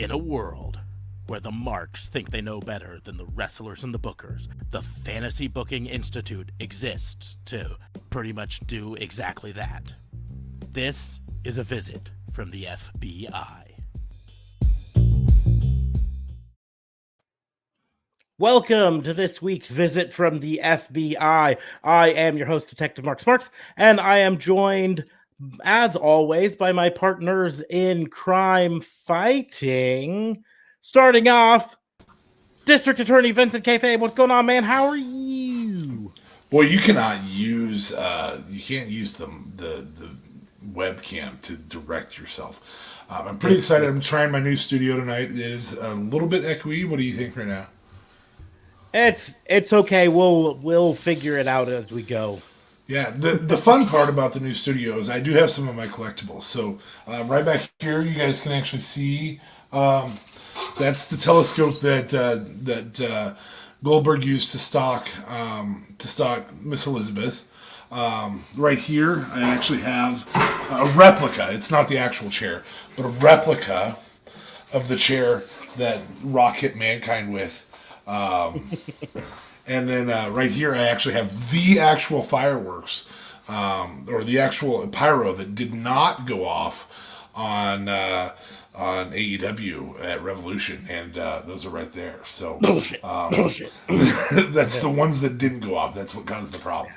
In a world where the marks think they know better than the wrestlers and the bookers, the Fantasy Booking Institute exists to pretty much do exactly that. This is a visit from the FBI. Welcome to this week's visit from the FBI. I am your host, Detective Mark Sparks, and I am joined, as always, by my partners in crime fighting. Starting off, District Attorney Vincent Kayfabe. What's going on, man? How are you? Boy, you cannot use you can't use the webcam to direct yourself. I'm pretty excited. I'm trying my new studio tonight. It is a little bit echoey. What do you think right now? It's okay. We'll figure it out as we go. Yeah, the fun part about the new studio is I do have some of my collectibles. So right back here, you guys can actually see. That's the telescope that Goldberg used to stalk Miss Elizabeth. Right here, I actually have a replica. It's not the actual chair, but a replica of the chair that Rock hit Mankind with. And then right here, I actually have the actual fireworks, or the actual pyro that did not go off on AEW at Revolution, and those are right there. So Bullshit. that's the ones that didn't go off. That's what caused the problem.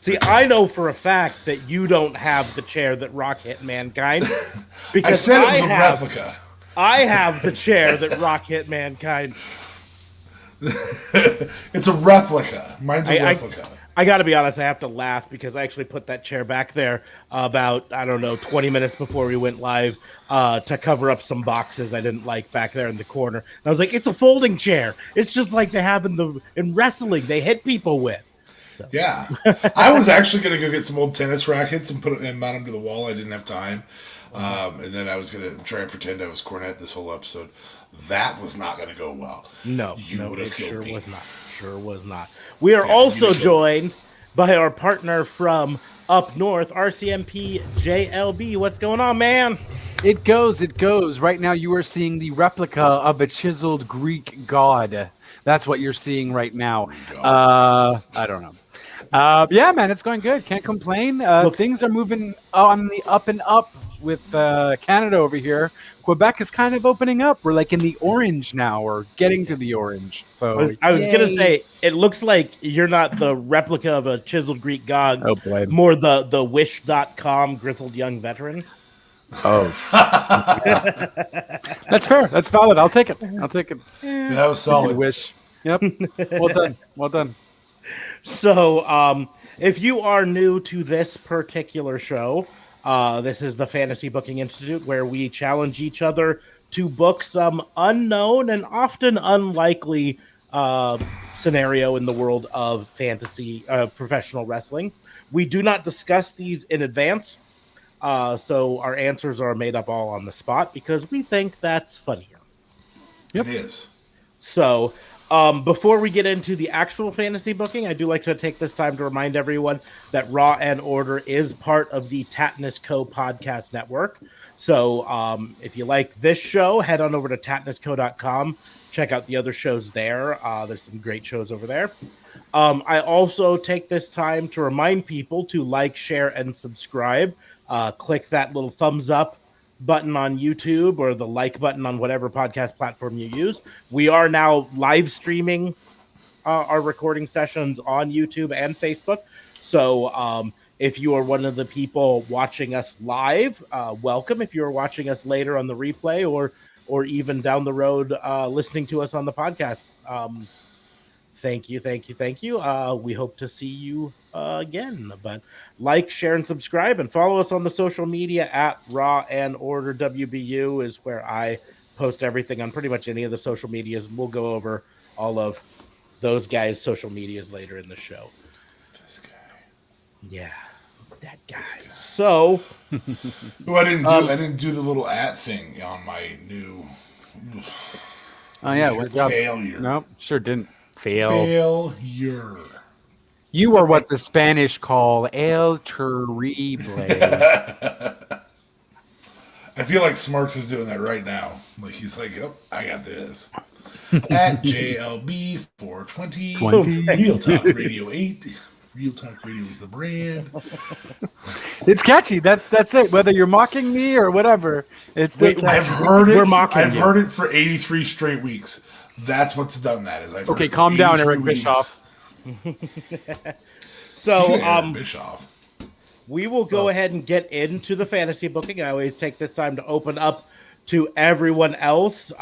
See, I know for a fact that you don't have the chair that Rock hit Mankind. Because I said it was a replica. I have the chair that Rock hit Mankind. It's a replica. Mine's a replica. I got to be honest, I have to laugh because I actually put that chair back there about, 20 minutes before we went live to cover up some boxes I didn't like back there in the corner. And I was like, it's a folding chair. It's just like they have in wrestling, they hit people with. So. Yeah. I was actually going to go get some old tennis rackets and mount them to the wall. I didn't have time. And then I was going to try and pretend I was Cornette this whole episode. That was not going to go well. No, you would have killed me. Sure was not. We are also joined by our partner from up north, RCMP JLB. What's going on, man? It goes. Right now you are seeing the replica of a chiseled Greek god. That's what you're seeing right now. I don't know. Yeah, man, it's going good. Can't complain. Things are moving on the up and up with Canada over here. Quebec is kind of opening up. We're like in the orange now, or getting to the orange. So I was gonna say, it looks like you're not the replica of a chiseled Greek god. Oh boy. More the Wish.com grizzled young veteran. Oh, that's fair. That's valid. I'll take it. Yeah, that was solid. Wish. Yep. Well done. So, if you are new to this particular show, this is the Fantasy Booking Institute, where we challenge each other to book some unknown and often unlikely scenario in the world of fantasy professional wrestling. We do not discuss these in advance, so our answers are made up all on the spot because we think that's funnier. Yep. It is. So, before we get into the actual fantasy booking, I do like to take this time to remind everyone that Raw and Order is part of the Tatnus Co. podcast network. So if you like this show, head on over to tatnusco.com. Check out the other shows there. There's some great shows over there. I also take this time to remind people to like, share, and subscribe. Click that little thumbs up button on YouTube or the like button on whatever podcast platform you use. We are now live streaming our recording sessions on YouTube and Facebook. So if you are one of the people watching us live, welcome. If you're watching us later on the replay or even down the road listening to us on the podcast, thank you. We hope to see you again. But like, share, and subscribe, and follow us on the social media at Raw and Order WBU is where I post everything on pretty much any of the social medias. We'll go over all of those guys' social medias later in the show. This guy. Yeah, that guy. So, I didn't do the little @ thing on my new. Oh yeah, what job? Failure. No, sure didn't. Failure. You are what the Spanish call el terrible. I feel like Smarks is doing that right now. Like he's like, oh, I got this. At JLB 420, 20. Real Talk Radio 8. Real Talk Radio is the brand. It's catchy. That's it. Whether you're mocking me or whatever, it's still catchy. I've heard it. We're mocking I've you. heard it for 83 straight weeks. That's what's done that. Is I've heard Okay, it for calm down, 83 Eric weeks. Bischoff. So Speaking of Eric Bischoff. we will go ahead and get into the fantasy booking. I always take this time to open up to everyone else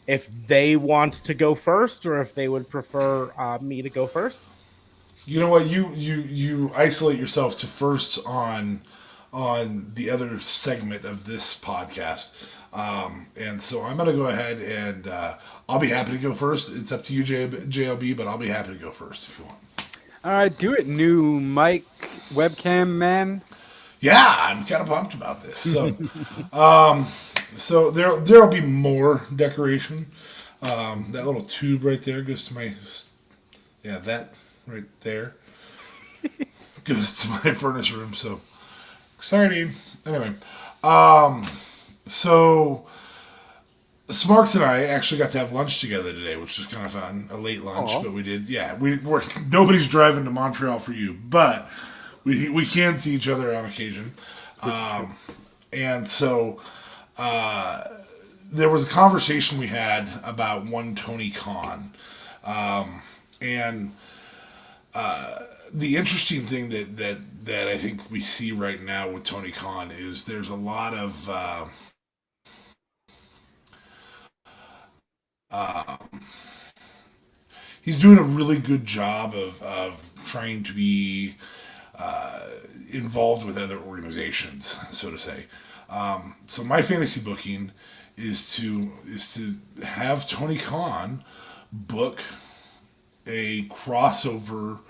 if they want to go first or if they would prefer me to go first. You know what? You isolate yourself to first on the other segment of this podcast. And so I'm going to go ahead and I'll be happy to go first. It's up to you, JLB, but I'll be happy to go first if you want. All right, do it, new mic webcam man. Yeah, I'm kind of pumped about this. So, so there'll be more decoration. That little tube right there goes to that right there goes to my furnace room. So exciting. Anyway, so Smarks and I actually got to have lunch together today, which was kind of fun. A late lunch, but we did. Yeah, we're nobody's driving to Montreal for you, but we can see each other on occasion. And so there was a conversation we had about one Tony Khan, and the interesting thing that I think we see right now with Tony Khan is there's a lot of he's doing a really good job of trying to be involved with other organizations, so to say. So my fantasy booking is to have Tony Khan book a crossover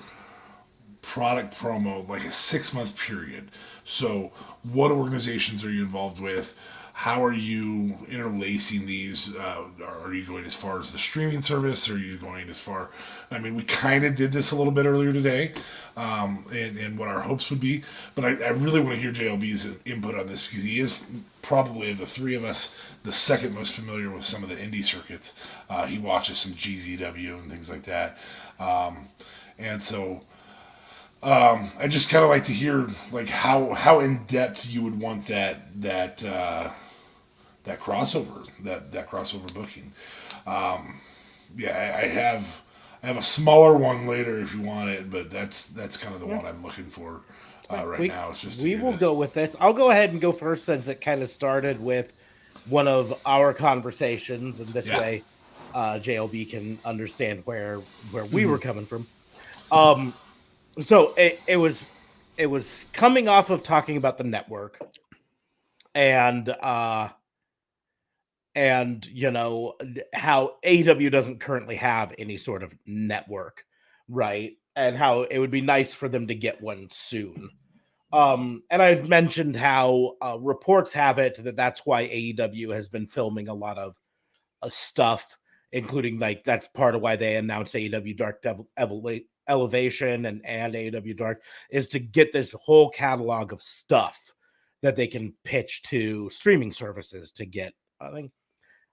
product promo, like a 6-month period. So what organizations are you involved with? How are you interlacing these? Are you going as far as the streaming service? Are you going as far? I mean, we kind of did this a little bit earlier today, and what our hopes would be. But I really want to hear JLB's input on this because he is probably, of the three of us, the second most familiar with some of the indie circuits. He watches some GZW and things like that, and so. I just kind of like to hear like how in depth you would want that crossover that crossover booking. I have a smaller one later if you want it, but that's kind of the one I'm looking for right now. It's just we will go with this. I'll go ahead and go first since it kind of started with one of our conversations, and this way JLB can understand where we were coming from. So it was coming off of talking about the network, and you know how AEW doesn't currently have any sort of network, right? And how it would be nice for them to get one soon. And I mentioned how reports have it that that's why AEW has been filming a lot of stuff, including like that's part of why they announced AEW Dark Elevation and AEW Dark, is to get this whole catalog of stuff that they can pitch to streaming services to get, I think.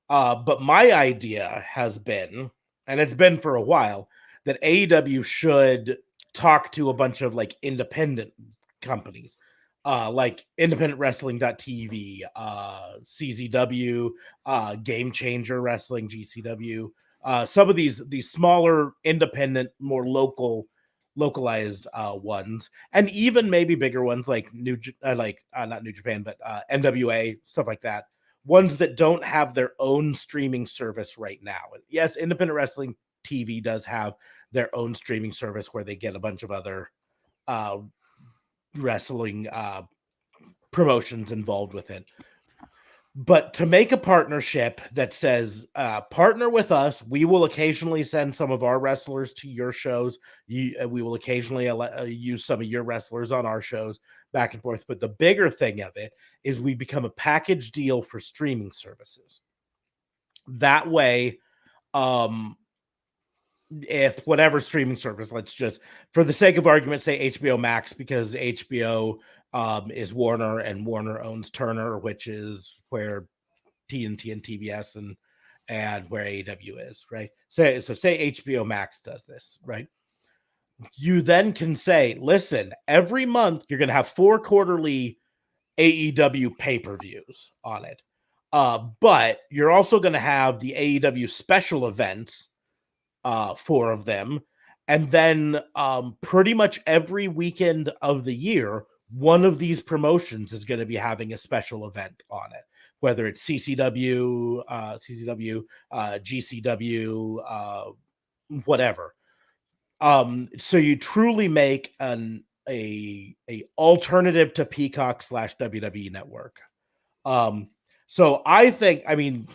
But my idea has been, and it's been for a while, that AEW should talk to a bunch of like independent companies, like independentwrestling.tv, CZW, Game Changer Wrestling, GCW, some of these smaller, independent, more localized ones, and even maybe bigger ones like not New Japan, but NWA, stuff like that. Ones that don't have their own streaming service right now. And yes, Independent Wrestling TV does have their own streaming service where they get a bunch of other wrestling promotions involved with it. But to make a partnership that says, partner with us, we will occasionally send some of our wrestlers to your shows. We will occasionally use some of your wrestlers on our shows, back and forth. But the bigger thing of it is we become a package deal for streaming services. That way, if whatever streaming service, let's just, for the sake of argument, say HBO Max, because HBO is Warner, and Warner owns Turner, which is where TNT and TBS and where AEW is, right? Say HBO Max does this, right? You then can say, listen, every month you're going to have 4 quarterly AEW pay-per-views on it. But you're also going to have the AEW special events, 4 of them. And then pretty much every weekend of the year, one of these promotions is going to be having a special event on it, whether it's CCW, GCW, whatever. So you truly make a alternative to Peacock / WWE Network. So I think, I mean,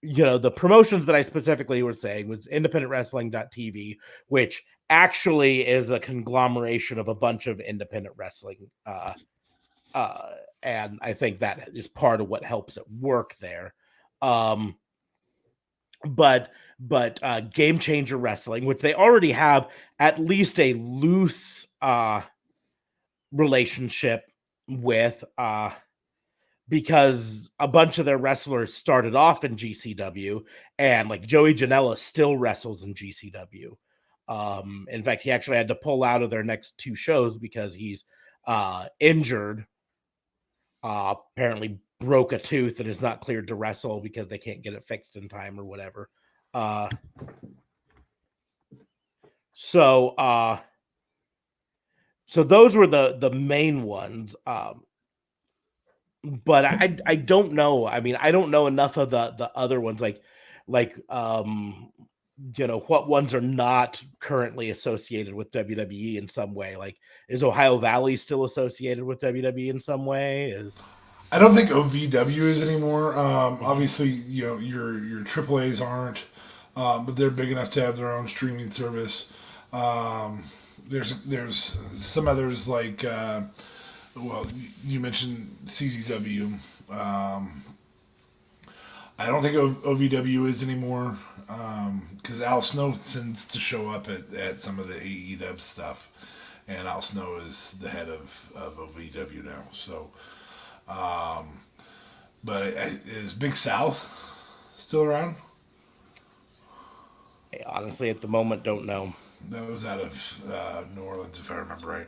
the promotions that I specifically was saying was independentwrestling.tv, which actually is a conglomeration of a bunch of independent wrestling. And I think that is part of what helps it work there. But Game Changer Wrestling, which they already have at least a loose relationship with, because a bunch of their wrestlers started off in GCW, and like Joey Janela still wrestles in GCW. In fact, he actually had to pull out of their next 2 shows because he's injured. Apparently broke a tooth and is not cleared to wrestle because they can't get it fixed in time or whatever. So those were the main ones. But I don't know. I mean, I don't know enough of the other ones, like what ones are not currently associated with WWE in some way. Like, is Ohio Valley still associated with WWE in some way? I don't think OVW is anymore. Obviously, your AAAs aren't, but they're big enough to have their own streaming service. There's some others like, you mentioned CZW. I don't think OVW is anymore, because Al Snow tends to show up at some of the AEW stuff, and Al Snow is the head of OVW now. So, but is Big South still around? I honestly, at the moment, don't know. That was out of New Orleans, if I remember right.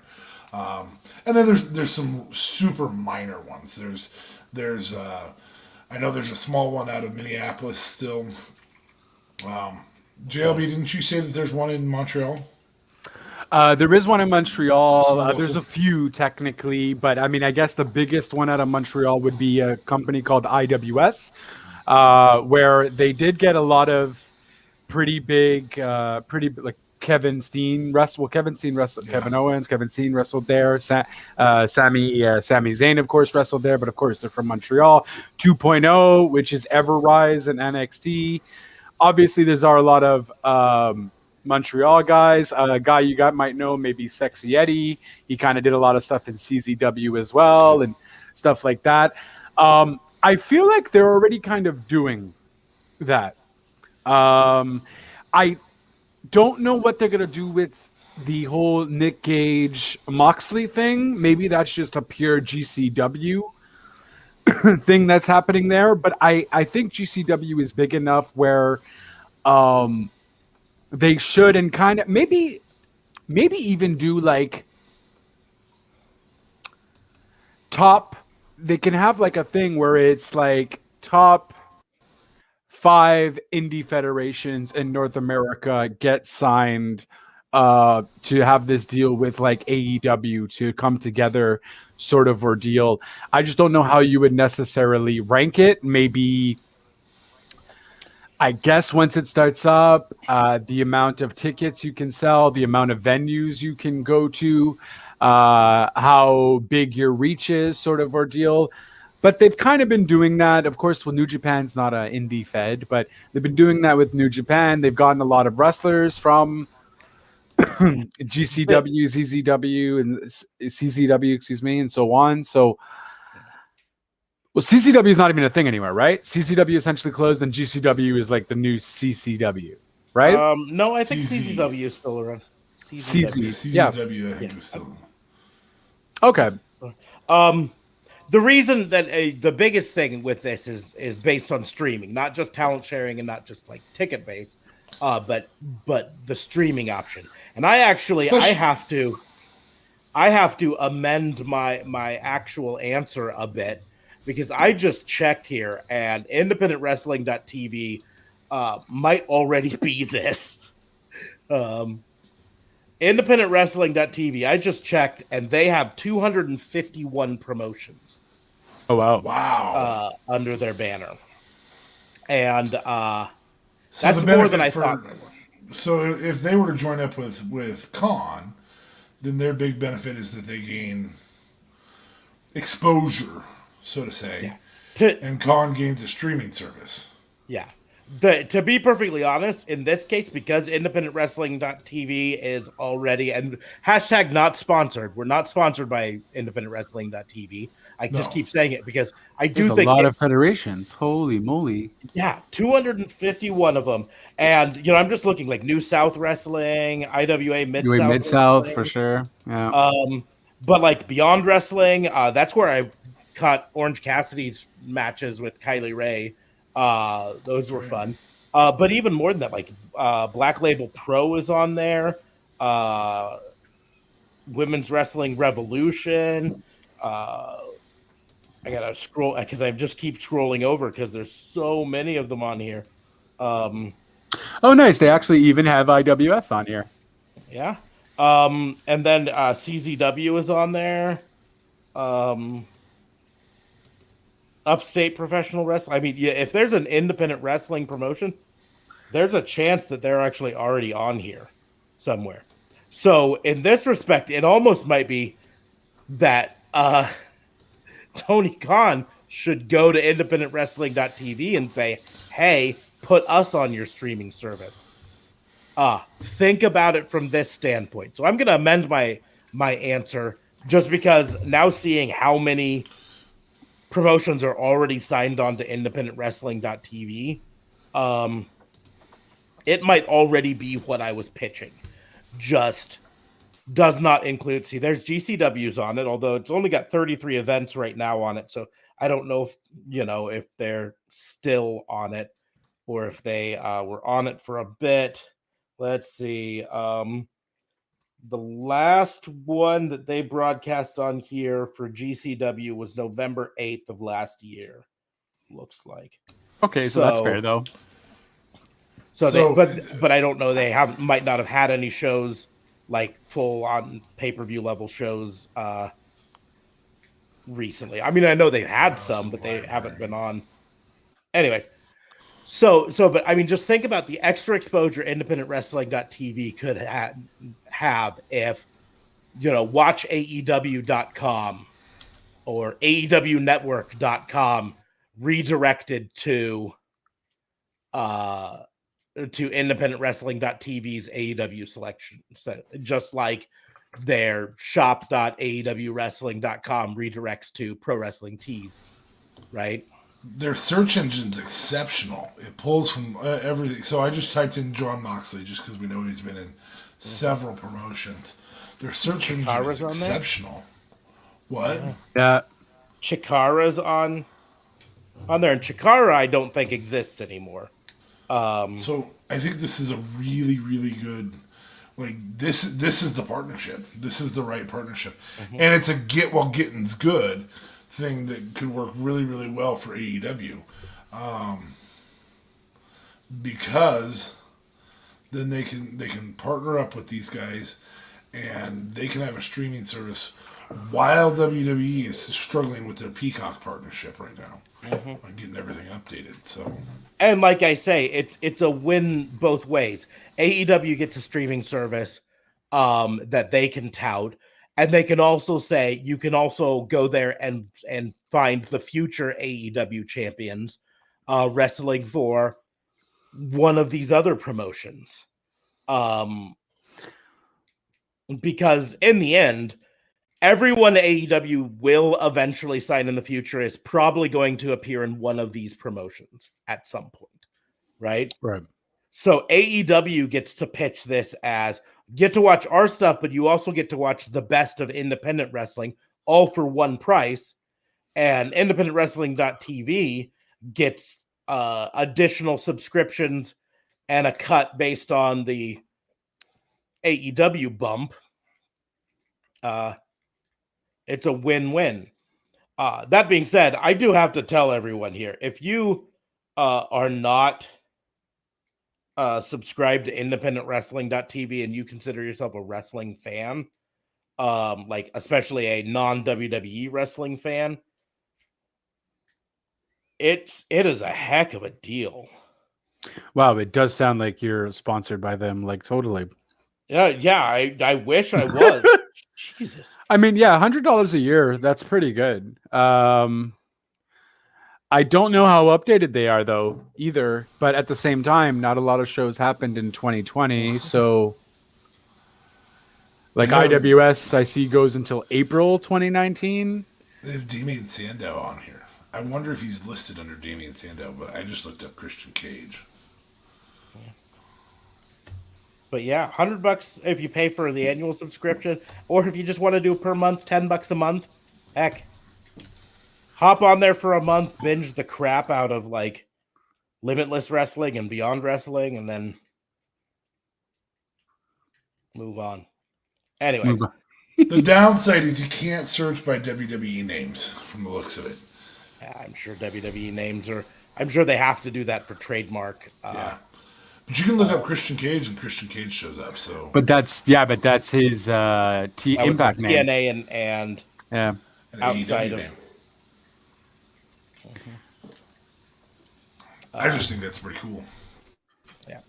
And then there's some super minor ones. There's I know there's a small one out of Minneapolis still. JLB, didn't you say that there's one in Montreal? There is one in Montreal. There's a few technically, but I mean, I guess the biggest one out of Montreal would be a company called IWS, where they did get a lot of pretty big like Kevin Steen wrestled. Kevin Owens. Kevin Steen wrestled there. Sami Zayn, of course, wrestled there. But of course, they're from Montreal. 2.0, which is Everrise and NXT. Obviously, there's a lot of Montreal guys. A guy you might know, maybe Sexy Eddie. He kind of did a lot of stuff in CZW as well and stuff like that. I feel like they're already kind of doing that. I don't know what they're going to do with the whole Nick Gage Moxley thing. Maybe that's just a pure GCW thing that's happening there. But I think GCW is big enough where they should, and kind of maybe even do like top. They can have like a thing where it's like top 5 indie federations in North America get signed to have this deal with like AEW to come together, sort of ordeal. I just don't know how you would necessarily rank it. Maybe, I guess, once it starts up, the amount of tickets you can sell, the amount of venues you can go to, how big your reach is, sort of ordeal. But they've kind of been doing that. Of course, well, New Japan's not an indie fed, but they've been doing that with New Japan. They've gotten a lot of wrestlers from GCW, ZZW, and CZW, and so on. So, well, CCW is not even a thing anymore, right? CCW essentially closed, and GCW is like the new CCW, right? No, I think CZW is still around. CZW, CZW, I think is still. Okay. The reason that the biggest thing with this is based on streaming, not just talent sharing and not just like ticket based, but the streaming option. And I have to amend my actual answer a bit because I just checked here and independentwrestling.tv might already be this. Independentwrestling.tv, I just checked and they have 251 promotions Oh wow. Wow. under their banner. And So that's the more benefit than I for, thought. So if they were to join up with Khan, then their big benefit is that they gain exposure, so to say, To and Khan gains a streaming service. Yeah. To be perfectly honest, in this case, because independentwrestling.tv is already, and hashtag not sponsored, we're not sponsored by independentwrestling.tv. I just No. keep saying it because I do There's a think, lot of federations. Holy moly. 251 of them. And, I'm just looking like New South Wrestling, IWA Mid You South. Mid South for sure. Yeah. But like Beyond Wrestling, that's where I caught Orange Cassidy's matches with Kylie Ray. Those were fun. But even more than that, like Black Label Pro is on there. Women's Wrestling Revolution. I gotta scroll because I just keep scrolling over because there's so many of them on here. Oh, nice. They actually even have IWS on here. Yeah. And then CZW is on there. Upstate Professional Wrestling. I mean, yeah, if there's an independent wrestling promotion, there's a chance that they're actually already on here somewhere. So in this respect, it almost might be that Tony Khan should go to independentwrestling.tv and say, hey, put us on your streaming service. Think about it from this standpoint. So I'm going to amend my answer just because now seeing how many promotions are already signed on to independentwrestling.tv, it might already be what I was pitching. Just does not include. See, there's GCWs on it, although it's only got 33 events right now on it. So I don't know if they're still on it or if they were on it for a bit. Let's see. The last one that they broadcast on here for GCW was November 8th of last year. Looks like. Okay, so that's fair though. But I don't know. They might not have had any shows like full on pay-per-view level shows recently. I mean, I know they've had some, but they haven't been on. Anyways, but I mean, just think about the extra exposure independentwrestling.tv could have if watch AEW.com or AEWnetwork.com redirected to independentwrestling.tv's AEW selection, just like their shop.aewwrestling.com redirects to Pro Wrestling Tees, right? Their search engine's exceptional. It pulls from everything. So I just typed in John Moxley just because we know he's been in several promotions. Their search engine is exceptional. What? Yeah. Chikara's on there, and Chikara I don't think exists anymore. So I think this is a really, really good. Like this is the partnership. This is the right partnership, and it's a get while getting's good thing that could work really, really well for AEW, because then they can partner up with these guys, and they can have a streaming service while WWE is struggling with their Peacock partnership right now, on getting everything updated. So, and like I say, it's a win both ways. AEW gets a streaming service that they can tout. And they can also say you can also go there and find the future AEW champions wrestling for one of these other promotions. Because in the end, everyone AEW will eventually sign in the future is probably going to appear in one of these promotions at some point, right? Right. So AEW gets to pitch this as get to watch our stuff, but you also get to watch the best of independent wrestling all for one price, and independentwrestling.tv gets additional subscriptions and a cut based on the AEW bump. It's a win-win. That being said, I do have to tell everyone here, if you are not subscribed to independentwrestling.tv and you consider yourself a wrestling fan, like especially a non-WWE wrestling fan, it is a heck of a deal. Wow, it does sound like you're sponsored by them, like totally. Yeah, I wish I was. Jesus. I mean, yeah, $100 a year, that's pretty good. I don't know how updated they are though either, but at the same time, not a lot of shows happened in 2020, so like IWS I see goes until April 2019. They have Damian Sandow on here. I wonder if he's listed under Damian Sandow, but I just looked up Christian Cage. But yeah, $100 if you pay for the annual subscription, or if you just want to do per month, $10 a month. Heck, hop on there for a month, binge the crap out of like Limitless Wrestling and Beyond Wrestling, and then move on. Anyways, The downside is you can't search by WWE names from the looks of it. I'm sure WWE names are. I'm sure they have to do that for trademark. Yeah. But you can look up Christian Cage and Christian Cage shows up. So, But that's his Impact name. TNA and Yeah. an outside AEW of- name. I just think that's pretty cool. Yeah.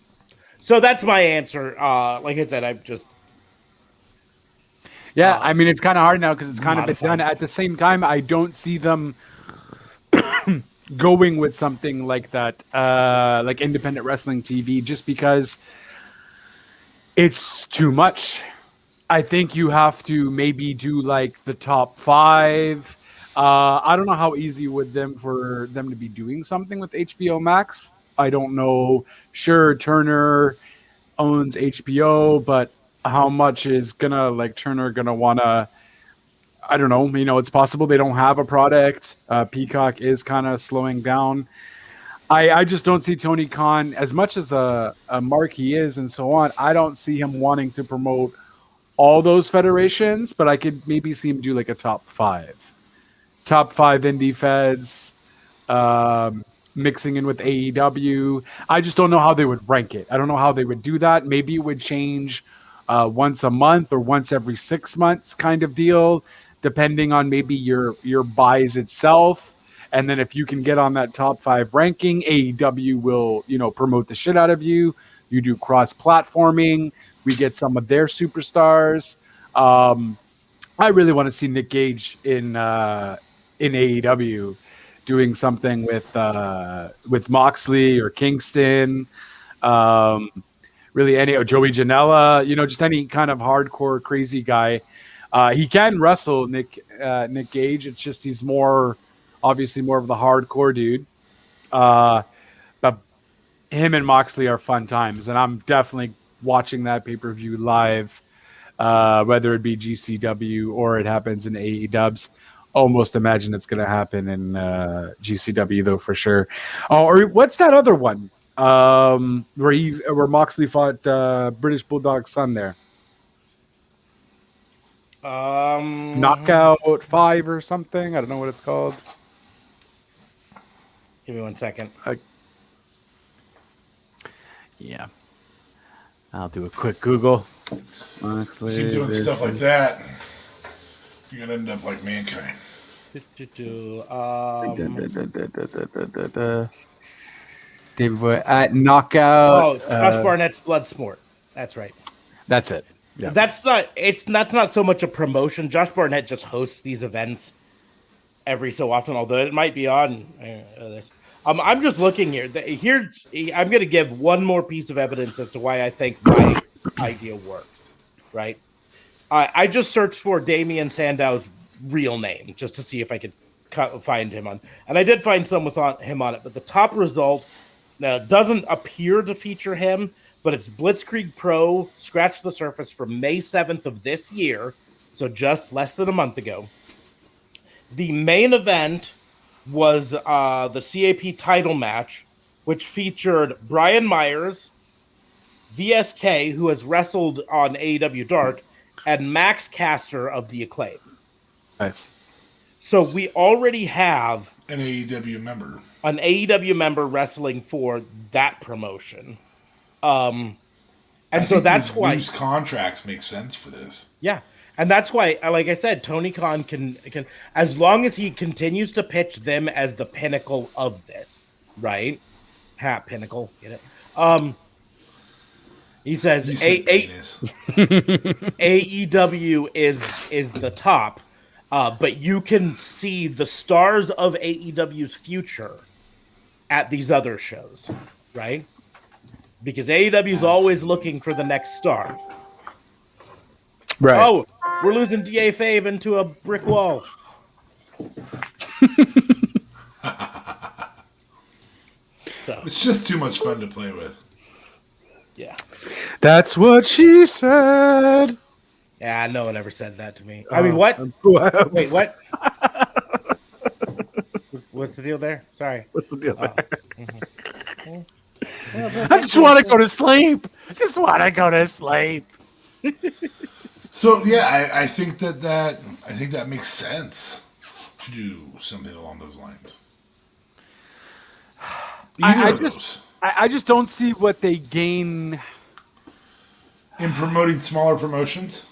So that's my answer. Like I said, I'm just. Yeah, I mean, it's kind of hard now because it's kind of been modified. done. At the same time, I don't see them going with something like that, like independent wrestling TV, just because it's too much. I think you have to maybe do like the top 5. I don't know how easy would for them to be doing something with HBO Max. I don't know. Sure, Turner owns HBO, but how much is Turner gonna wanna? I don't know. You know, it's possible they don't have a product. Peacock is kind of slowing down. I just don't see Tony Khan, as much as a mark he is and so on. I don't see him wanting to promote all those federations, but I could maybe see him do like a top 5 indie feds, mixing in with AEW. I just don't know how they would rank it. I don't know how they would do that. Maybe it would change once a month or once every 6 months kind of deal, depending on maybe your buys itself. And then if you can get on that top 5 ranking, AEW will, promote the shit out of you. You do cross-platforming. We get some of their superstars. I really want to see Nick Gage in AEW doing something with Moxley or Kingston. Really any Joey Janela, just any kind of hardcore crazy guy. He can wrestle Nick Gage. It's just he's obviously more of the hardcore dude. But him and Moxley are fun times, and I'm definitely watching that pay-per-view live, whether it be GCW or it happens in AEW. Almost imagine it's going to happen in GCW though, for sure. Or what's that other one? Where Moxley fought British Bulldog's son there. Knockout 5 or something. I don't know what it's called. Give me 1 second. Yeah. I'll do a quick Google. Moxley, Keep doing stuff like that, you're gonna end up like Mankind. David Boy at Knockout. Josh Barnett's Bloodsport. That's right. That's it. Yeah. That's not so much a promotion. Josh Barnett just hosts these events every so often, although it might be on this. I'm just looking here. I'm going to give one more piece of evidence as to why I think my idea works. Right? I just searched for Damian Sandow's real name just to see if I could find him on, and I did find some with him on it. But the top result doesn't appear to feature him, but it's Blitzkrieg Pro Scratch the Surface from May 7th of this year, so just less than a month ago. The main event was the CAP title match, which featured Brian Myers, VSK, who has wrestled on AEW Dark, and Max Caster of the Acclaim. Nice. So we already have An AEW member. an AEW member wrestling for that promotion. And so that's why loose contracts make sense for this. Yeah. And that's why, like I said, Tony Khan can, as long as he continues to pitch them as the pinnacle of this, right? Pinnacle, get it? He says AEW is the top, but you can see the stars of AEW's future at these other shows, right? Because AEW is always looking for the next star. Right. Oh, we're losing DA Fabe into a brick wall. So it's just too much fun to play with. Yeah. That's what she said. Yeah, no one ever said that to me. I mean, what? Wait, what? What's the deal there? Sorry. What's the deal there? I just want to go to sleep. Just want to go to sleep. So yeah, I think that makes sense to do something along those lines. I just don't see what they gain in promoting smaller promotions.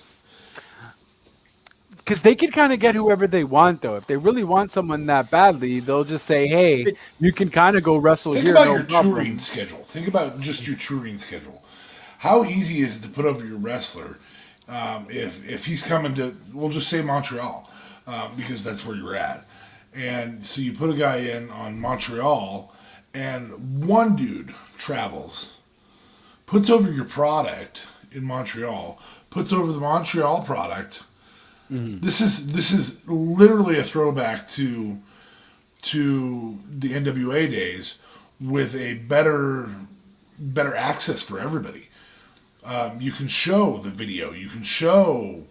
Because they can kind of get whoever they want, though. If they really want someone that badly, they'll just say, "Hey, you can kind of go wrestle here." Think about your touring schedule. Think about just your touring schedule. How easy is it to put over your wrestler if he's coming to, we'll just say Montreal, because that's where you're at, and so you put a guy in on Montreal, and one dude travels, puts over your product in Montreal, puts over the Montreal product. Mm-hmm. This is literally a throwback to the NWA days with a better access for everybody. You can show the video. You can show,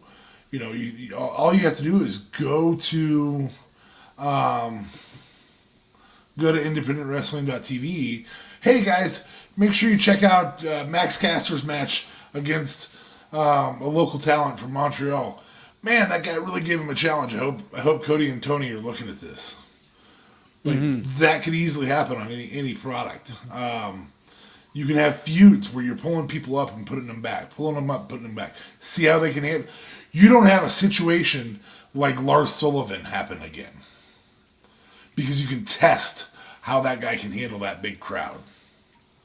all you have to do is go to independentwrestling.tv. Hey guys, make sure you check out Max Caster's match against a local talent from Montreal. Man, that guy really gave him a challenge. I hope Cody and Tony are looking at this. That could easily happen on any product. You can have feuds where you're pulling people up and putting them back, pulling them up, putting them back. See how they can handle. You don't have a situation like Lars Sullivan happen again, because you can test how that guy can handle that big crowd.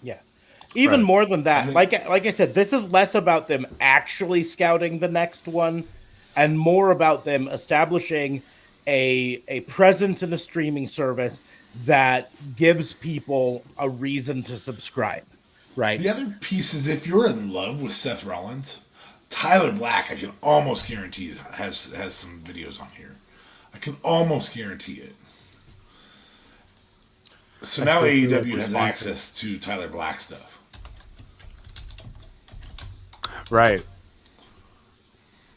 Yeah, even more than that. Like I said, this is less about them actually scouting the next one, and more about them establishing a presence in a streaming service that gives people a reason to subscribe. Right. The other piece is, if you're in love with Seth Rollins, Tyler Black, I can almost guarantee has some videos on here. I can almost guarantee it. So now AEW has access to Tyler Black stuff. Right.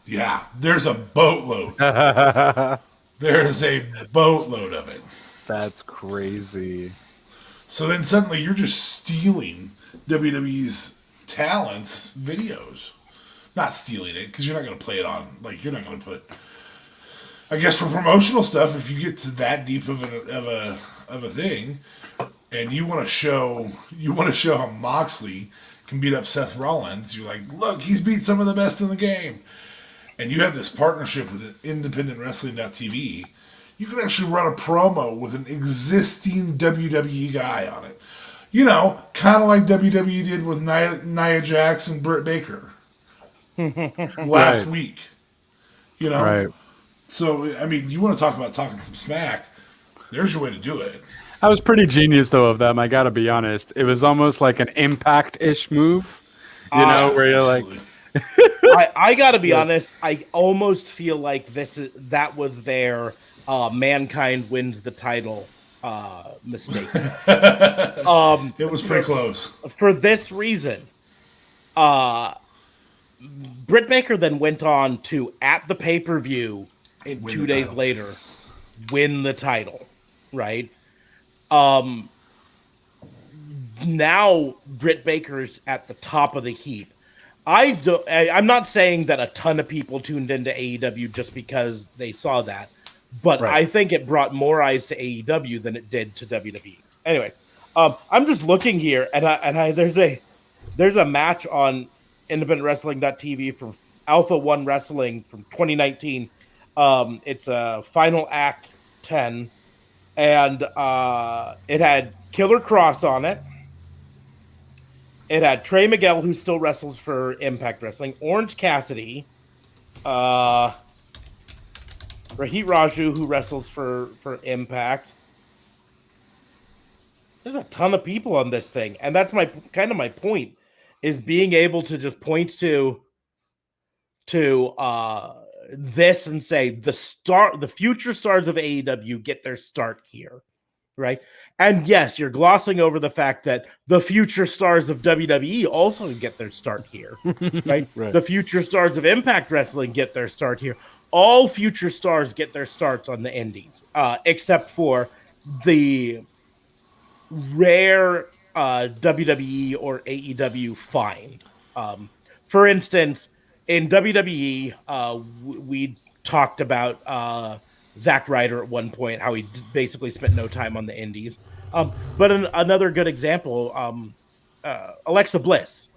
Yeah, there's a boatload. There's a boatload of it. That's crazy. So then suddenly you're just stealing WWE's talents' videos. Not stealing it, because you're not going to play it on, you're not going to put, I guess for promotional stuff, if you get to that deep of a thing, and you want to show how Moxley can beat up Seth Rollins, you're like, look, he's beat some of the best in the game. And you have this partnership with independentwrestling.tv, you can actually run a promo with an existing WWE guy on it. Kind of like WWE did with Nia Jax and Britt Baker last week. Right. So, I mean, you want to talk about talking some smack, there's your way to do it. That was pretty genius, though, of them. I got to be honest. It was almost like an Impact-ish move, where you're absolutely. I gotta be honest. I almost feel like that was their Mankind wins the title mistake. It was pretty close. For this reason, Britt Baker then went on to, at the pay-per-view 2 days later, win the title, right? Now Britt Baker's at the top of the heap. I'm not saying that a ton of people tuned into AEW just because they saw that, but Right. I think it brought more eyes to AEW than it did to WWE. Anyways, I'm just looking here, and there's a match on independentwrestling.tv from Alpha One Wrestling from 2019. It's a Final Act 10, and it had Killer Cross on it. It had Trey Miguel, who still wrestles for Impact Wrestling, Orange Cassidy, Rahit Raju, who wrestles for Impact. There's a ton of people on this thing, and that's my point, is being able to just point to this and say the future stars of AEW get their start here, right? And yes, you're glossing over the fact that the future stars of WWE also get their start here, right? Right. The future stars of Impact Wrestling get their start here. All future stars get their starts on the indies, except for the rare WWE or AEW find. For instance, in WWE, we talked about Zack Ryder at one point, how he basically spent no time on the indies. But another good example, Alexa Bliss.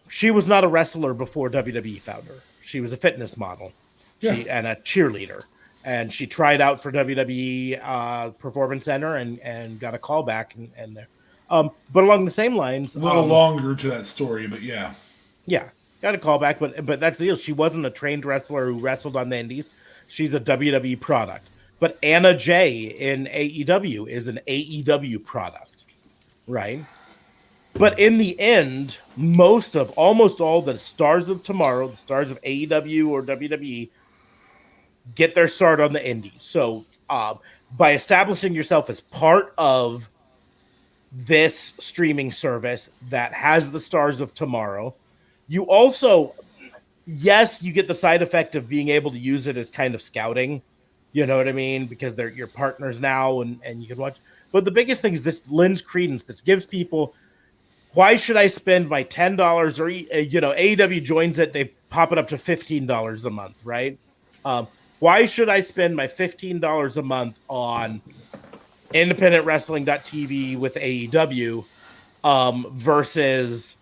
She was not a wrestler before WWE found her. She was a fitness model and a cheerleader. And she tried out for WWE Performance Center and got a call back and there. But along the same lines, A little longer to that story, but yeah. Yeah, got a call back, but that's the deal. She wasn't a trained wrestler who wrestled on the indies. She's a WWE product. But Anna Jay in AEW is an AEW product, right? But in the end, almost all the stars of tomorrow, the stars of AEW or WWE, get their start on the indies. So by establishing yourself as part of this streaming service that has the stars of tomorrow, you also, yes, you get the side effect of being able to use it as kind of scouting. You know what I mean? Because they're your partners now and you can watch. But the biggest thing is this lends credence. This gives people, why should I spend my $10 or, AEW joins it, they pop it up to $15 a month, right? Why should I spend my $15 a month on independentwrestling.tv with AEW versus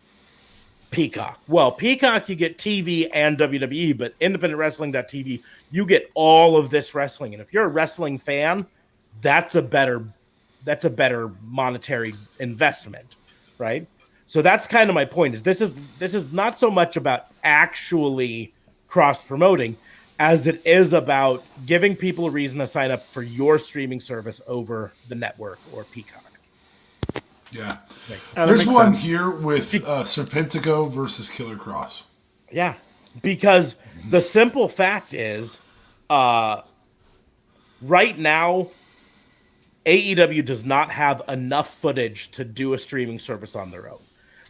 Peacock? Well, Peacock, you get TV and WWE, but independentwrestling.tv, you get all of this wrestling. And if you're a wrestling fan, that's a better monetary investment, right? So that's kind of my point, is this is not so much about actually cross promoting as it is about giving people a reason to sign up for your streaming service over the network or Peacock. Yeah. that There's makes one sense. here with Serpentico versus Killer Cross. Yeah, because the simple fact is, right now, AEW does not have enough footage to do a streaming service on their own.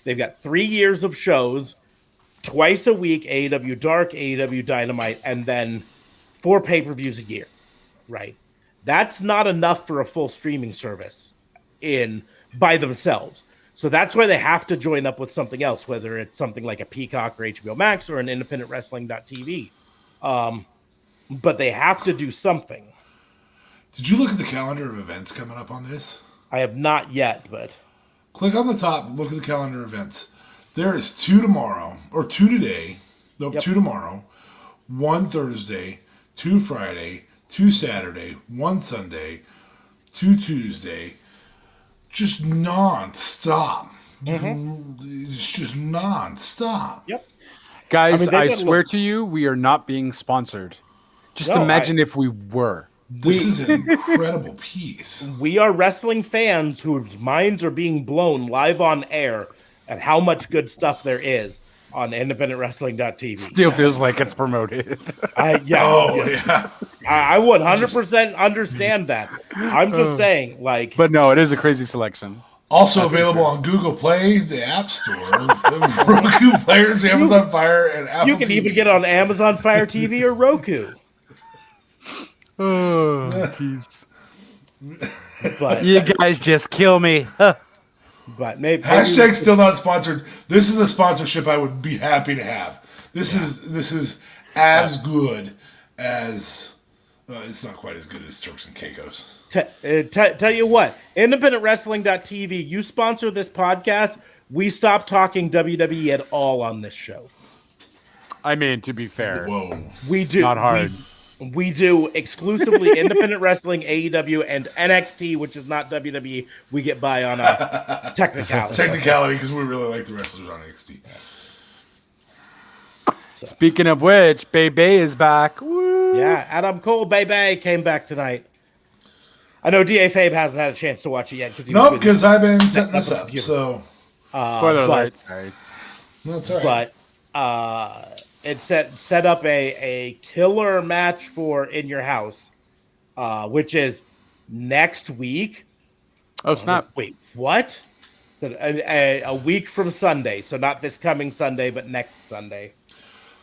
They've got 3 years of shows, twice a week, AEW Dark, AEW Dynamite, and then 4 pay-per-views a year, right? That's not enough for a full streaming service by themselves. So that's why they have to join up with something else, whether it's something like a Peacock or HBO Max or an independentwrestling.tv. But they have to do something. Did you look at the calendar of events coming up on this? I have not yet, but Click on the top, look at the calendar of events. There is 2 tomorrow, or 2 today. Nope, Yep. 2 tomorrow, 1 Thursday, 2 Friday, 2 Saturday, 1 Sunday, 2 Tuesday. Just non-stop. It's just non-stop. yep. Guys, I mean, I they've got swear to you, we are not being sponsored. Just No, imagine if we were. This is an incredible piece. We are wrestling fans whose minds are being blown live on air at how much good stuff there is on independentwrestling.tv. Still feels like it's promoted. I 100% understand that. I'm just saying, like, But no, it is a crazy selection. Also available on Google Play, the App Store, Roku players, Amazon Fire, and Apple you can TV. even get it on Amazon Fire TV or Roku. Oh, jeez. But You guys just kill me. but maybe Hashtag still not sponsored. This is a sponsorship I would be happy to have. This is as good as. It's not quite as good as Turks and Caicos. Tell you what, independentwrestling.tv, you sponsor this podcast, we stop talking WWE at all on this show. I mean, to be fair, Whoa. We do. not hard. We do exclusively independent wrestling, AEW, and NXT, which is not WWE. We get by on a technicality. Technicality, because we really like the wrestlers on NXT. Speaking of which, Bebe is back. Woo! Yeah, Adam Cole, baby, came back tonight. I know DA Fabe hasn't had a chance to watch it yet. No, because I've been setting this up. So Spoiler alert. Sorry. that's all right. But it set up a killer match for In Your House, which is next week. Oh, snap. Wait, what? So a week from Sunday. So not this coming Sunday, but next Sunday,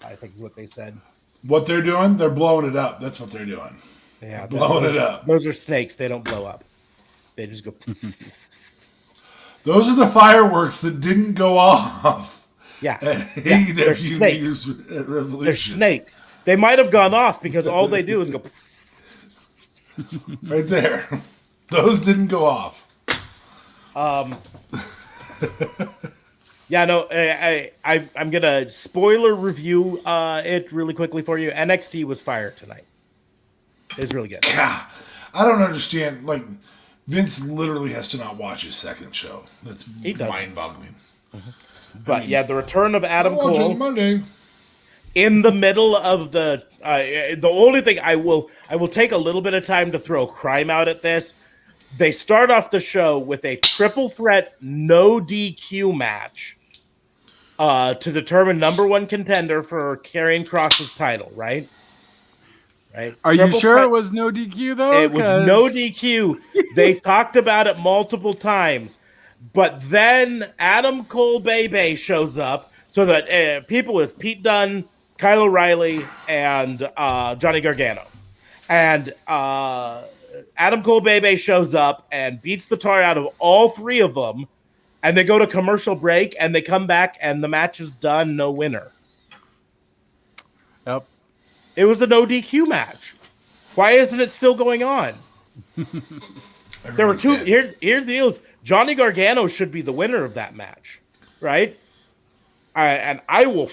I think is what they said. What they're doing, they're blowing it up. That's what they're doing. Yeah, Blowing it up. Those are snakes. They don't blow up. They just go. Those are the fireworks that didn't go off. Yeah. At Yeah, AEW they're New snakes. Year's Revolution. They're snakes. They might have gone off because all they do is go. Right there. Those didn't go off. Yeah, no, I'm gonna spoiler review it really quickly for you. NXT was fire tonight. It was really good. God, I don't understand. Like, Vince literally has to not watch his second show. That's He does. mind-boggling. But yeah, the return of Adam I'll watch it on Cole Monday. in the middle of the only thing I will take a little bit of time to throw crime out at this. They start off the show with a triple threat no DQ match to determine number one contender for Karrion Kross's title, right? Right. Are you Triple sure threat- it was no DQ, though? It was no DQ. They talked about it multiple times. But then Adam Cole Bebe shows up so that people with Pete Dunne, Kyle O'Reilly, and Johnny Gargano. And Adam Cole Bebe shows up and beats the tar out of all three of them. And they go to commercial break and they come back and the match is done. No winner. Yep. It was a no DQ match. Why isn't it still going on? There were two. Here's the deal: Johnny Gargano should be the winner of that match, right? And I will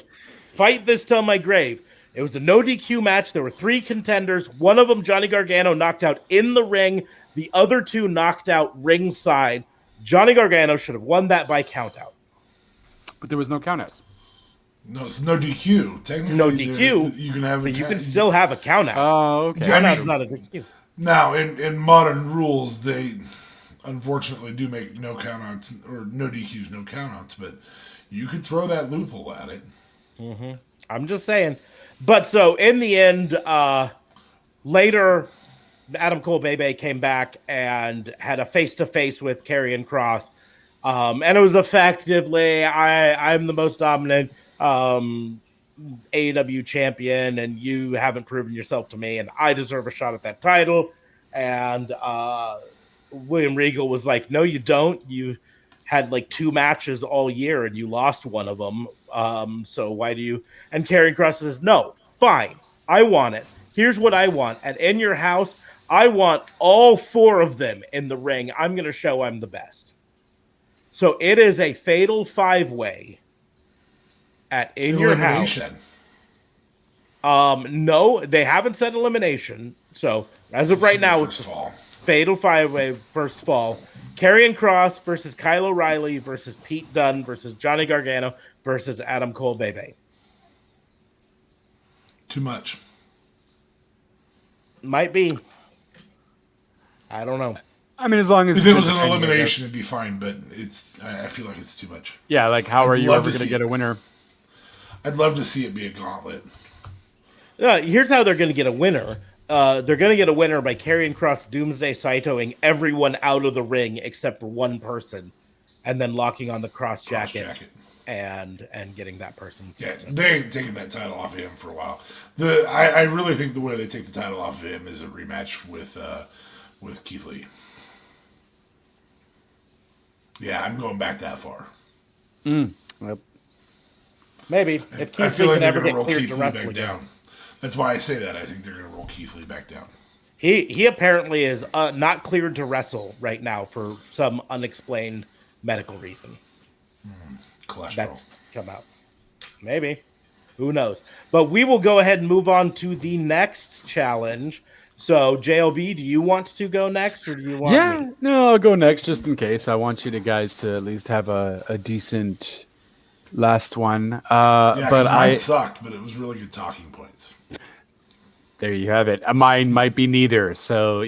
fight this till my grave. It was a no DQ match. There were three contenders. One of them, Johnny Gargano, knocked out in the ring. The other two knocked out ringside. Johnny Gargano should have won that by countout. But there was no countouts. No, it's no DQ. Technically, No DQ, You can have. But you can still have a countout. Oh, okay. Yeah. Countout's not a DQ. Now, in modern rules, they unfortunately do make no countouts or no DQs, no countouts. But you could throw that loophole at it. I'm just saying. But so in the end, later, Adam Cole Bebe came back and had a face-to-face with Karrion Kross. And it was effectively, I'm the most dominant AEW champion, and you haven't proven yourself to me, and I deserve a shot at that title. And William Regal was like, no, you don't. You had like 2 matches all year, and you lost one of them. So why do you? And Karrion Kross says, no, fine. I want it. Here's what I want. And In Your House, I want all 4 of them in the ring. I'm going to show I'm the best. So it is a fatal 5-way at In Your House. Elimination. No, they haven't said elimination. So as of right now, it's First of all, fatal 5-way first fall. Karrion Kross versus Kyle O'Reilly versus Pete Dunne versus Johnny Gargano versus Adam Cole Bebe. too much. Might be. I don't know. I mean, as long as If it's it was an entertaining, I guess. elimination, it'd be fine. But I feel like it's too much. Yeah, like how are I'd you love ever to going to see get it. a winner? I'd love to see it be a gauntlet. Here's how they're going to get a winner. They're going to get a winner by Karrion Kross Doomsday Saitoing everyone out of the ring except for one person, and then locking on the cross Cross jacket. jacket. and getting that person. Yeah, they ain't taking that title off of him for a while. I really think the way they take the title off of him is a rematch with Keith Lee. Yeah, I'm going back that far. Yep. Maybe if I Keith feel Lee like can they're ever going to get roll cleared Keith to Lee wrestle back again. down. That's why I say that. I think they're going to roll Keith Lee back down. He apparently is not cleared to wrestle right now for some unexplained medical reason. Cholesterol. That's come out. Maybe. Who knows? But we will go ahead and move on to the next challenge. So, JLB, do you want to go next or do you want me? No, I'll go next just in case. I want you guys to at least have a decent last one. Yeah, but mine sucked, but it was really good talking points. There you have it. Mine might be neither. So,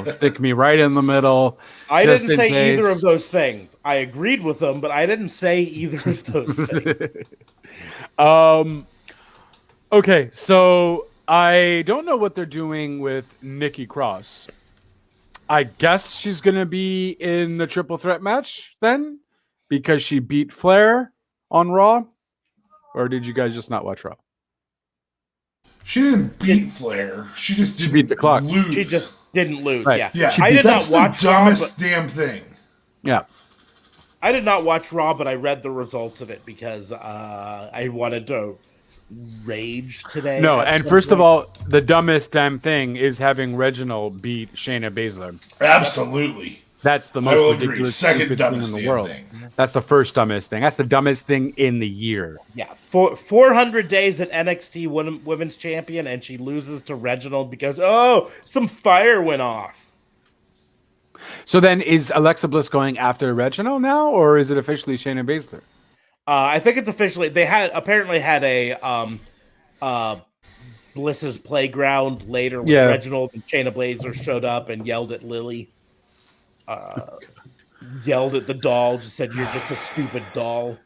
stick me right in the middle. I just didn't in say either case. of those things. I agreed with them, but I didn't say either of those things. Okay, so I don't know what they're doing with Nikki Cross. I guess she's going to be in the triple threat match then because she beat Flair on Raw. Or did you guys just not watch Raw? She didn't beat Flair. She just didn't beat the clock. lose. She just didn't lose. Right. Yeah. Yeah, I did that's not watch the Raw, dumbest but damn thing. Yeah. I did not watch Raw, but I read the results of it because I wanted to rage today. No, at and some first of point. all, the dumbest damn thing is having Reginald beat Shayna Baszler. Absolutely. That's the I most will agree. ridiculous Second stupid thing in dumbest the damn world. thing. That's the first dumbest thing. That's the dumbest thing in the year. Yeah, 400 days at NXT Women's Champion, and she loses to Reginald because, some fire went off. So then is Alexa Bliss going after Reginald now, or is it officially Shayna Baszler? I think it's officially, they apparently had a Bliss's Playground later with Reginald and Shayna Baszler showed up and yelled at Lily. Yelled at the doll, just said, "You're just a stupid doll."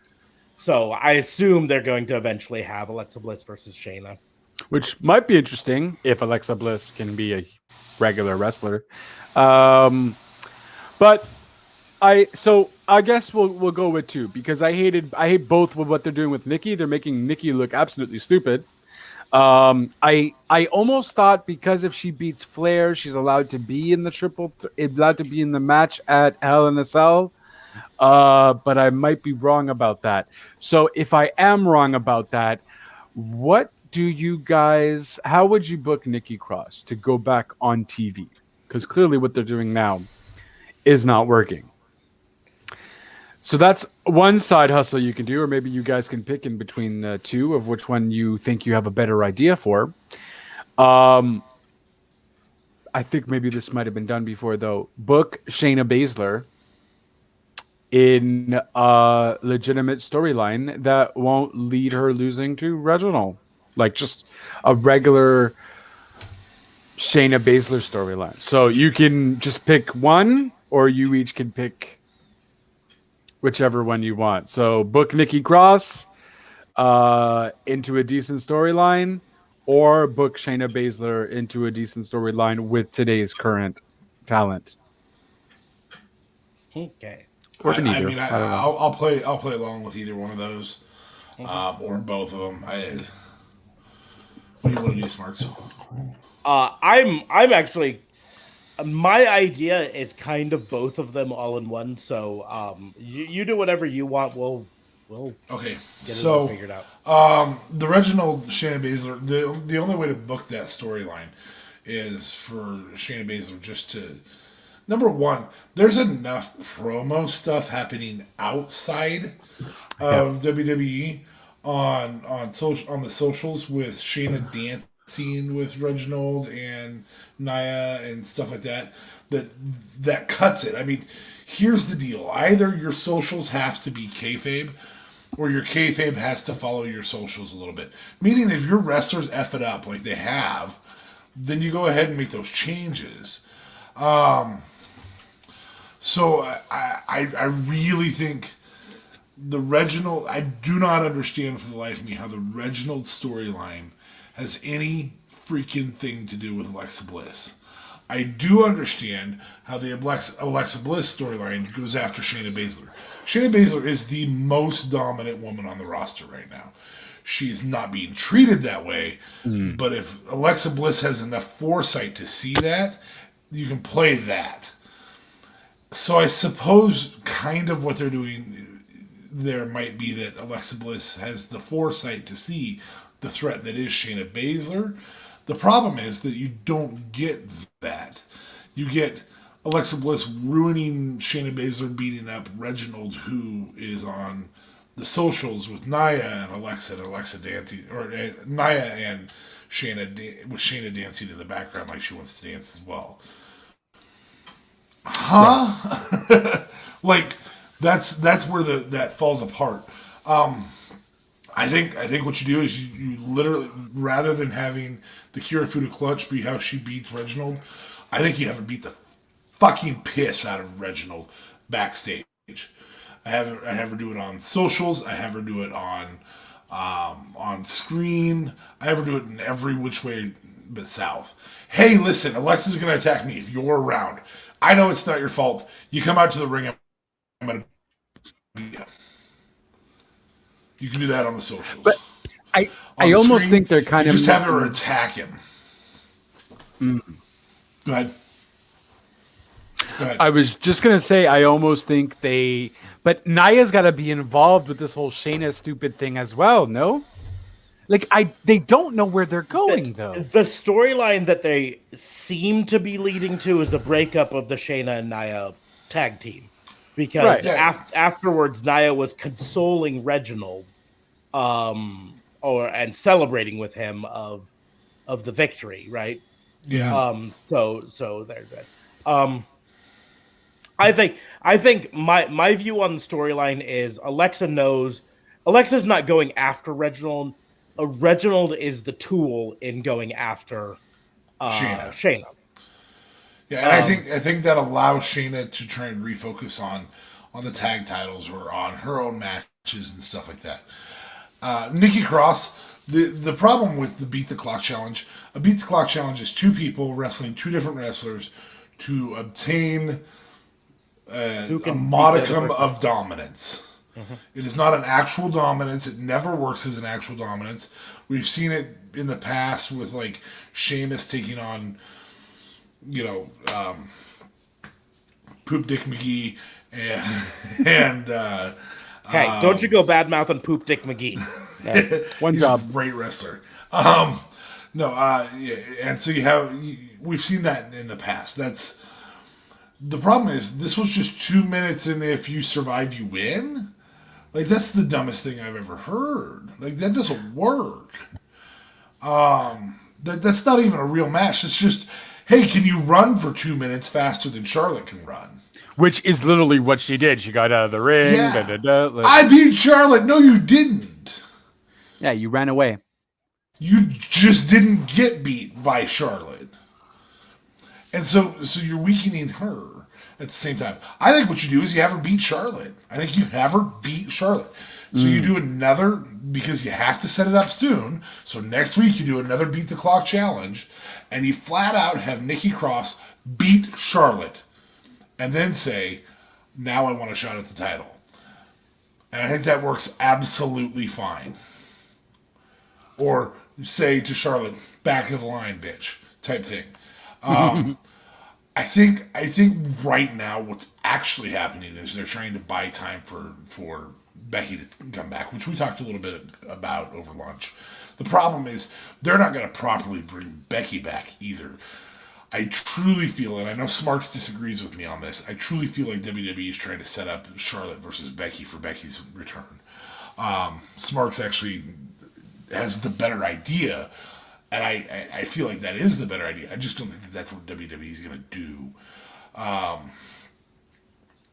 So I assume they're going to eventually have Alexa Bliss versus Shayna. Which might be interesting if Alexa Bliss can be a regular wrestler. But I guess we'll go with two because I hate both with what they're doing with Nikki. They're making Nikki look absolutely stupid. I almost thought because if she beats Flair, she's allowed to be in the allowed to be in the match at Hell in a Cell. But I might be wrong about that. So if I am wrong about that, what do you guys? How would you book Nikki Cross to go back on TV? Because clearly what they're doing now is not working. So that's one side hustle you can do, or maybe you guys can pick in between the two of which one you think you have a better idea for. I think maybe this might have been done before, though. Book Shayna Baszler in a legitimate storyline that won't lead her losing to Reginald. Like just a regular Shayna Baszler storyline. So you can just pick one, or you each can pick whichever one you want. So book Nikki Cross into a decent storyline, or book Shayna Baszler into a decent storyline with today's current talent. Okay. Or I neither. mean, I don't know. I'll play along with either one of those, or both of them. What do you want to do, Smarks? I'm actually, my idea is kind of both of them all in one. So you do whatever you want. We'll Okay, get it so figured out. the Reginald Shayna Baszler, the only way to book that storyline is for Shayna Baszler just to, number one, there's enough promo stuff happening outside of WWE on the socials with Shayna dancing with Reginald and Nia and stuff like that that cuts it. I mean, here's the deal: either your socials have to be kayfabe, or your kayfabe has to follow your socials a little bit. Meaning, if your wrestlers F it up like they have, then you go ahead and make those changes. So I really think the Reginald, I do not understand for the life of me how the Reginald storyline has any freaking thing to do with Alexa Bliss. I do understand how the Alexa Bliss storyline goes after Shayna Baszler. Shayna Baszler is the most dominant woman on the roster right now. She's not being treated that way, but if Alexa Bliss has enough foresight to see that, you can play that. So I suppose kind of what they're doing there might be that Alexa Bliss has the foresight to see the threat that is Shayna Baszler. The problem is that you don't get that. You get Alexa Bliss ruining Shayna Baszler beating up Reginald, who is on the socials with Nia and Alexa dancing, or Nia and with Shayna dancing in the background like she wants to dance as well. Huh? Like that's where that falls apart. I think what you do is you literally, rather than having the Kirifuda clutch be how she beats Reginald, I think you have her beat the fucking piss out of Reginald backstage. I have her do it on socials. I have her do it on screen. I have her do it in every which way but south. Hey, listen, Alexa's gonna attack me if you're around. I know it's not your fault. You come out to the ring. I'm gonna beat you. You can do that on the socials. But I almost screen, think they're kind of just have her attack him. Go ahead. I was just gonna say I almost think but Nia's got to be involved with this whole Shayna stupid thing as well. No, like they don't know where they're going though. The storyline that they seem to be leading to is a breakup of the Shayna and Nia tag team, because afterwards Nia was consoling Reginald, and celebrating with him of the victory, right? Yeah. So there's that. I think my view on the storyline is Alexa's not going after Reginald. Reginald is the tool in going after Shayna. Yeah, and I think that allows Shayna to try and refocus on the tag titles or on her own matches and stuff like that. Nikki Cross, the problem with the Beat the Clock challenge, a Beat the Clock challenge is two people wrestling two different wrestlers to obtain a modicum of dominance. Mm-hmm. It is not an actual dominance. It never works as an actual dominance. We've seen it in the past with like Sheamus taking on, Poop Dick McGee and hey, don't you go bad mouthing Poop Dick McGee. One he's job. a great wrestler. And so we've seen that in the past. The problem is this was just 2 minutes, and if you survive, you win. Like, that's the dumbest thing I've ever heard. Like, that doesn't work. That's not even a real match. It's just, hey, can you run for 2 minutes faster than Charlotte can run? Which is literally what she did. She got out of the ring. Yeah. I beat Charlotte. No, you didn't. Yeah, you ran away. You just didn't get beat by Charlotte. And so you're weakening her at the same time. I think what you do is you have her beat Charlotte. I think you have her beat Charlotte. So you do another, because you have to set it up soon. So next week you do another Beat the Clock challenge, and you flat out have Nikki Cross beat Charlotte, and then say, now I want a shot at the title. And I think that works absolutely fine. Or say to Charlotte, back of the line, bitch, type thing. I think right now what's actually happening is they're trying to buy time for Becky to come back, which we talked a little bit about over lunch. The problem is they're not going to properly bring Becky back either. I truly feel, and I know Smarks disagrees with me on this, I truly feel like WWE is trying to set up Charlotte versus Becky for Becky's return. Smarks actually has the better idea, and I feel like that is the better idea. I just don't think that's what WWE is going to do.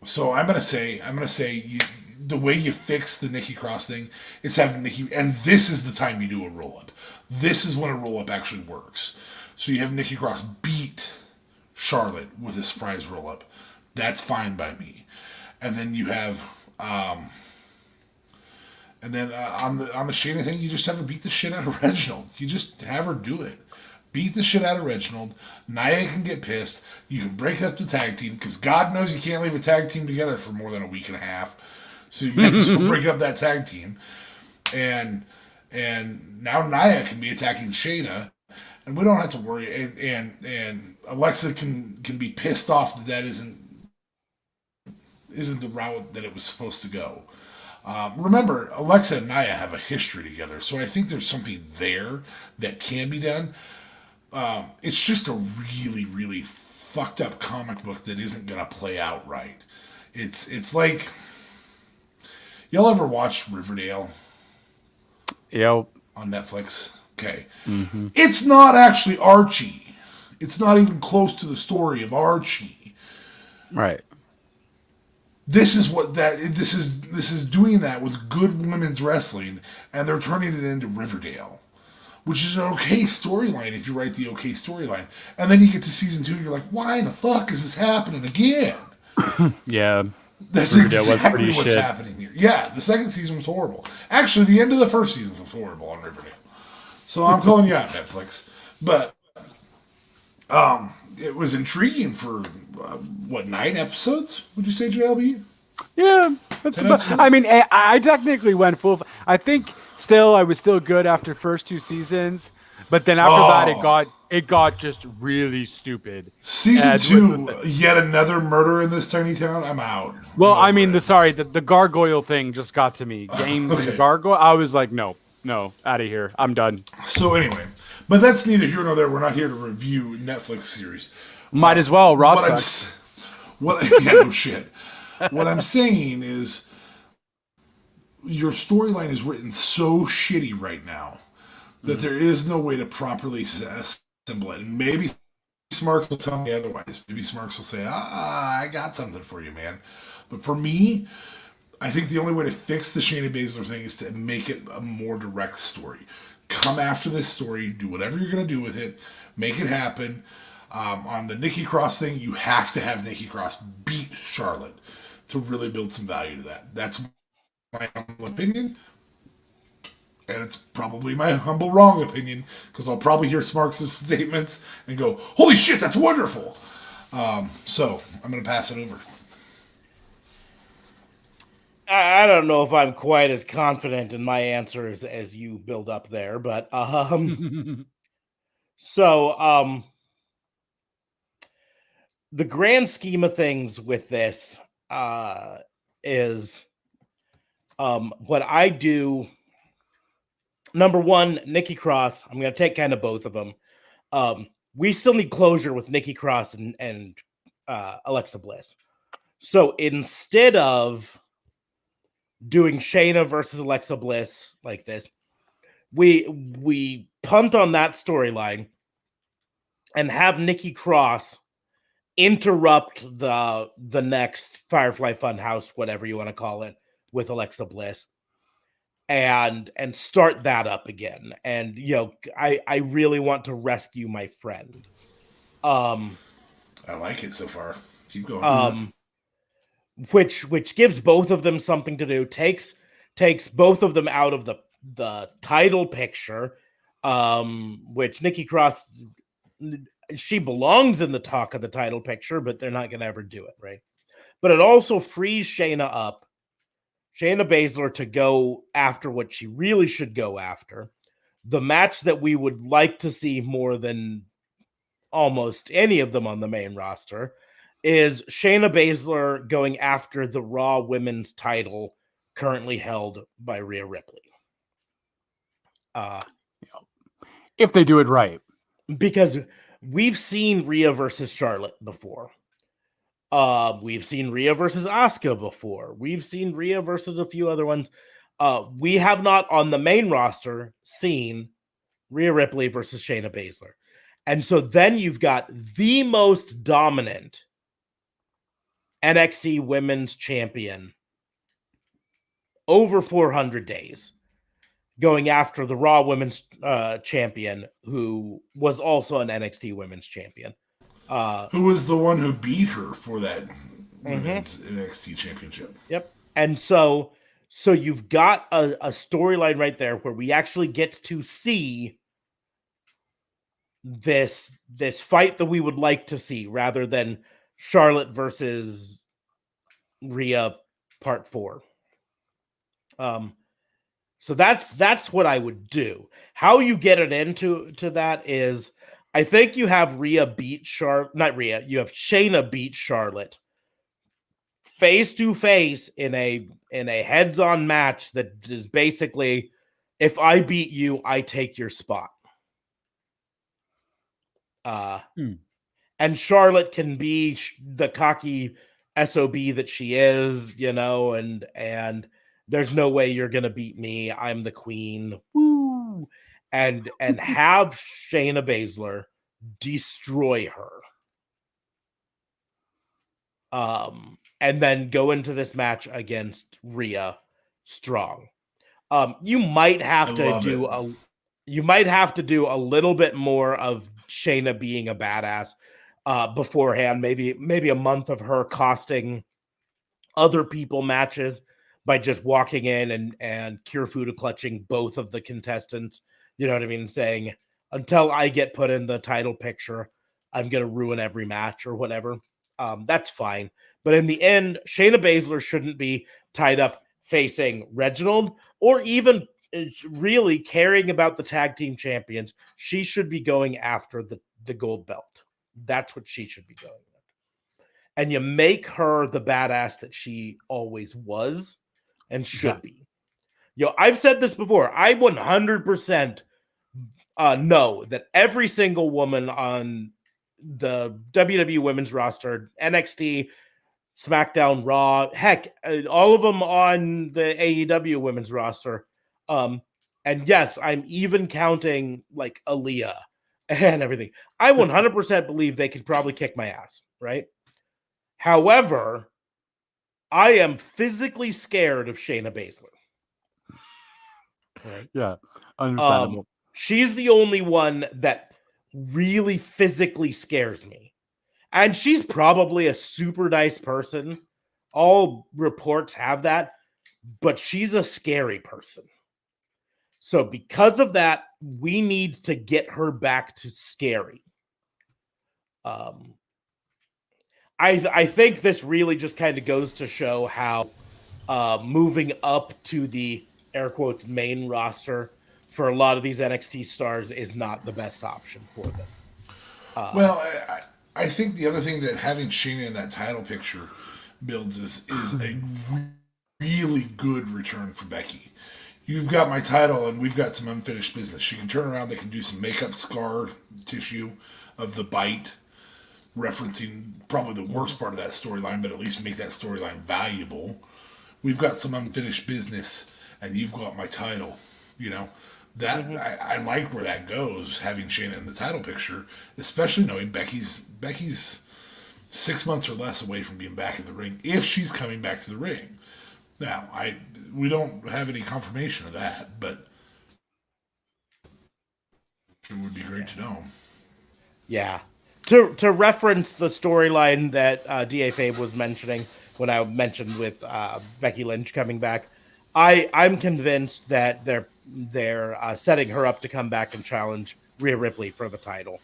So I'm going to say the way you fix the Nikki Cross thing is having Nikki, and this is the time you do a roll up. This is when a roll up actually works. So you have Nikki Cross beat Charlotte with a surprise roll up. That's fine by me. And then you have, on the Shayna thing, you just have her beat the shit out of Reginald. You just have her do it. beat the shit out of Reginald. Nia can get pissed. You can break up the tag team because God knows you can't leave a tag team together for more than a week and a half. So you might as well break up that tag team. And now Nia can be attacking Shayna, and we don't have to worry. And Alexa can be pissed off that isn't the route that it was supposed to go. Remember, Alexa and Nia have a history together, so I think there's something there that can be done. It's just a really, really fucked up comic book that isn't going to play out right. It's like, y'all ever watched Riverdale? Yep. On Netflix? Okay. Mm-hmm. It's not actually Archie. It's not even close to the story of Archie. Right. This is doing that with good women's wrestling, and they're turning it into Riverdale, which is an okay storyline if you write the okay storyline. And then you get to season 2, and you're like, why the fuck is this happening again? Yeah. That's Riverdale exactly what's happening here. Yeah, the second season was horrible. Actually, the end of the first season was horrible on Riverdale. So I'm calling you out, Netflix. But it was intriguing for, 9 episodes? Would you say, JLB? Yeah. That's I mean, I technically went full. I think I was still good after first 2 seasons. But then after that, it got just really stupid. Season 2, yet another murder in this tiny town. I'm out. Well, I mean, the gargoyle thing just got to me. Games and the gargoyle. I was like, no, out of here. I'm done. So anyway, but that's neither here nor there. We're not here to review Netflix series. Might as well. Ross. Yeah, no shit. What I'm saying is, your storyline is written so shitty right now that there is no way to properly assemble it. And maybe Smarks will tell me otherwise. Maybe Smarks will say, I got something for you, man. But for me, I think the only way to fix the Shayna Baszler thing is to make it a more direct story. Come after this story, do whatever you're going to do with it, make it happen. On the Nikki Cross thing, you have to have Nikki Cross beat Charlotte to really build some value to that. That's my humble opinion. And it's probably my humble wrong opinion, because I'll probably hear Smarks' statements and go, holy shit, that's wonderful. So I'm going to pass it over. I don't know if I'm quite as confident in my answer as you build up there, but so the grand scheme of things with this is what I do. Number one, Nikki Cross. I'm going to take kind of both of them. We still need closure with Nikki Cross and Alexa Bliss. So instead of doing Shayna versus Alexa Bliss like this, we punt on that storyline and have Nikki Cross interrupt the next Firefly Funhouse, whatever you want to call it, with Alexa Bliss. And start that up again. And I really want to rescue my friend. I like it so far. Keep going. Which gives both of them something to do. Takes both of them out of the title picture. Which Nikki Cross, she belongs in the talk of the title picture, but they're not going to ever do it, right? But it also frees Shayna Baszler to go after what she really should go after. The match that we would like to see more than almost any of them on the main roster is Shayna Baszler going after the Raw Women's title currently held by Rhea Ripley. If they do it right. Because we've seen Rhea versus Charlotte before. We've seen Rhea versus Asuka before. We've seen Rhea versus a few other ones. We have not on the main roster seen Rhea Ripley versus Shayna Baszler. And so then you've got the most dominant NXT Women's Champion over 400 days going after the Raw Women's Champion, who was also an NXT Women's Champion. Who was the one who beat her for that Women's NXT Championship. Yep. And so you've got a storyline right there where we actually get to see this fight that we would like to see rather than Charlotte versus Rhea part 4. So that's what I would do. How you get it into that is, I think you have Rhea beat Charlotte, not Rhea. You have Shayna beat Charlotte face to face in a heads-on match that is basically, if I beat you, I take your spot. And Charlotte can be the cocky SOB that she is, and there's no way you're gonna beat me. I'm the queen. Woo! And have Shayna Baszler destroy her. And then go into this match against Rhea strong. You might have to do a little bit more of Shayna being a badass beforehand. Maybe a month of her costing other people matches by just walking in and Kirifuda clutching both of the contestants. You know what I mean? Saying, until I get put in the title picture, I'm going to ruin every match or whatever. That's fine. But in the end, Shayna Baszler shouldn't be tied up facing Reginald or even really caring about the tag team champions. She should be going after the gold belt. That's what she should be going with. And you make her the badass that she always was and should be. I've said this before. I 100% know that every single woman on the WWE women's roster, NXT, SmackDown, Raw, heck, all of them on the AEW women's roster. And yes, I'm even counting like Aaliyah and everything. I 100% believe they could probably kick my ass, right? However, I am physically scared of Shayna Baszler. Right? Yeah, understandable. She's the only one that really physically scares me. And she's probably a super nice person. All reports have that. But she's a scary person. So because of that, we need to get her back to scary. I think this really just kind of goes to show how moving up to the air quotes main roster for a lot of these NXT stars is not the best option for them. Well, I think the other thing that having Shayna in that title picture builds is a really good return for Becky. You've got my title, and we've got some unfinished business. She can turn around. They can do some makeup scar tissue of the bite, referencing probably the worst part of that storyline, but at least make that storyline valuable. We've got some unfinished business, and you've got my title. That I like where that goes, having Shayna in the title picture, especially knowing Becky's 6 months or less away from being back in the ring, if she's coming back to the ring. Now, we don't have any confirmation of that, but it would be great to know. Yeah. To reference the storyline that D.A. Fabe was mentioning when I mentioned with Becky Lynch coming back, I'm convinced that they're setting her up to come back and challenge Rhea Ripley for the title.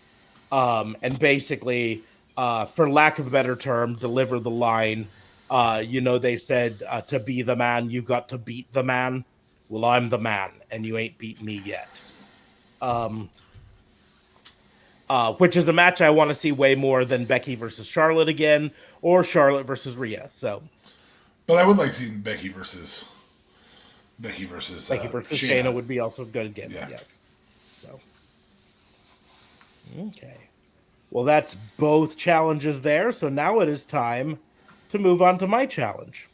And basically, for lack of a better term, deliver the line. They said to be the man, you got to beat the man. Well, I'm the man, and you ain't beat me yet. Which is a match I want to see way more than Becky versus Charlotte again, or Charlotte versus Rhea. But I would like seeing Becky versus Shayna would be also good again. Yeah. Yes. So, okay. Well, that's both challenges there. So now it is time to move on to my challenge.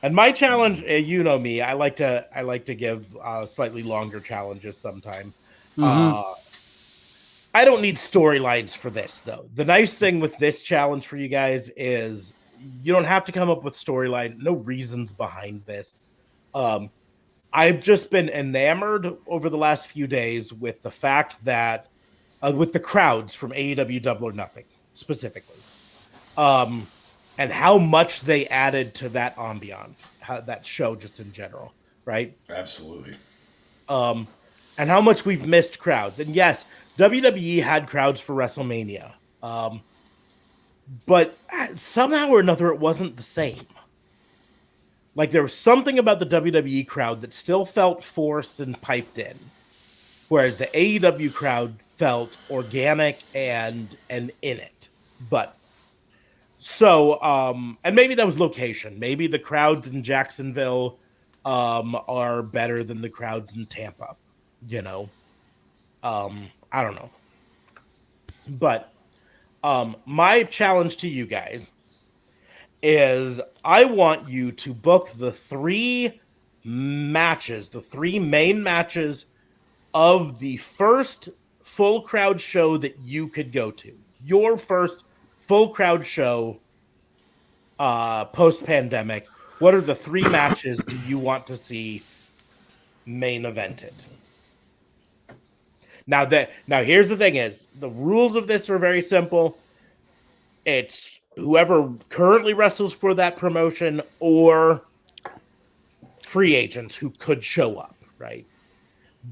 And my challenge, you know me, I like to give slightly longer challenges sometime. I don't need storylines for this, though. The nice thing with this challenge for you guys is you don't have to come up with storyline, no reasons behind this. I've just been enamored over the last few days with the fact that with the crowds from AEW Double or Nothing specifically, and how much they added to that ambiance, that show just in general, right? Absolutely. and how much we've missed crowds. And yes, WWE had crowds for WrestleMania, but somehow or another, it wasn't the same. Like there was something about the WWE crowd that still felt forced and piped in, whereas the AEW crowd felt organic and in it. But so, and maybe that was location. Maybe the crowds in Jacksonville are better than the crowds in Tampa. You know, I don't know. But my challenge to you guys is I want you to book the three main matches of the first full crowd show that you could go to. Your first full crowd show post pandemic. What are the three matches do you want to see main evented? Now here's the thing is the rules of this are very simple. It's whoever currently wrestles for that promotion or free agents who could show up, right?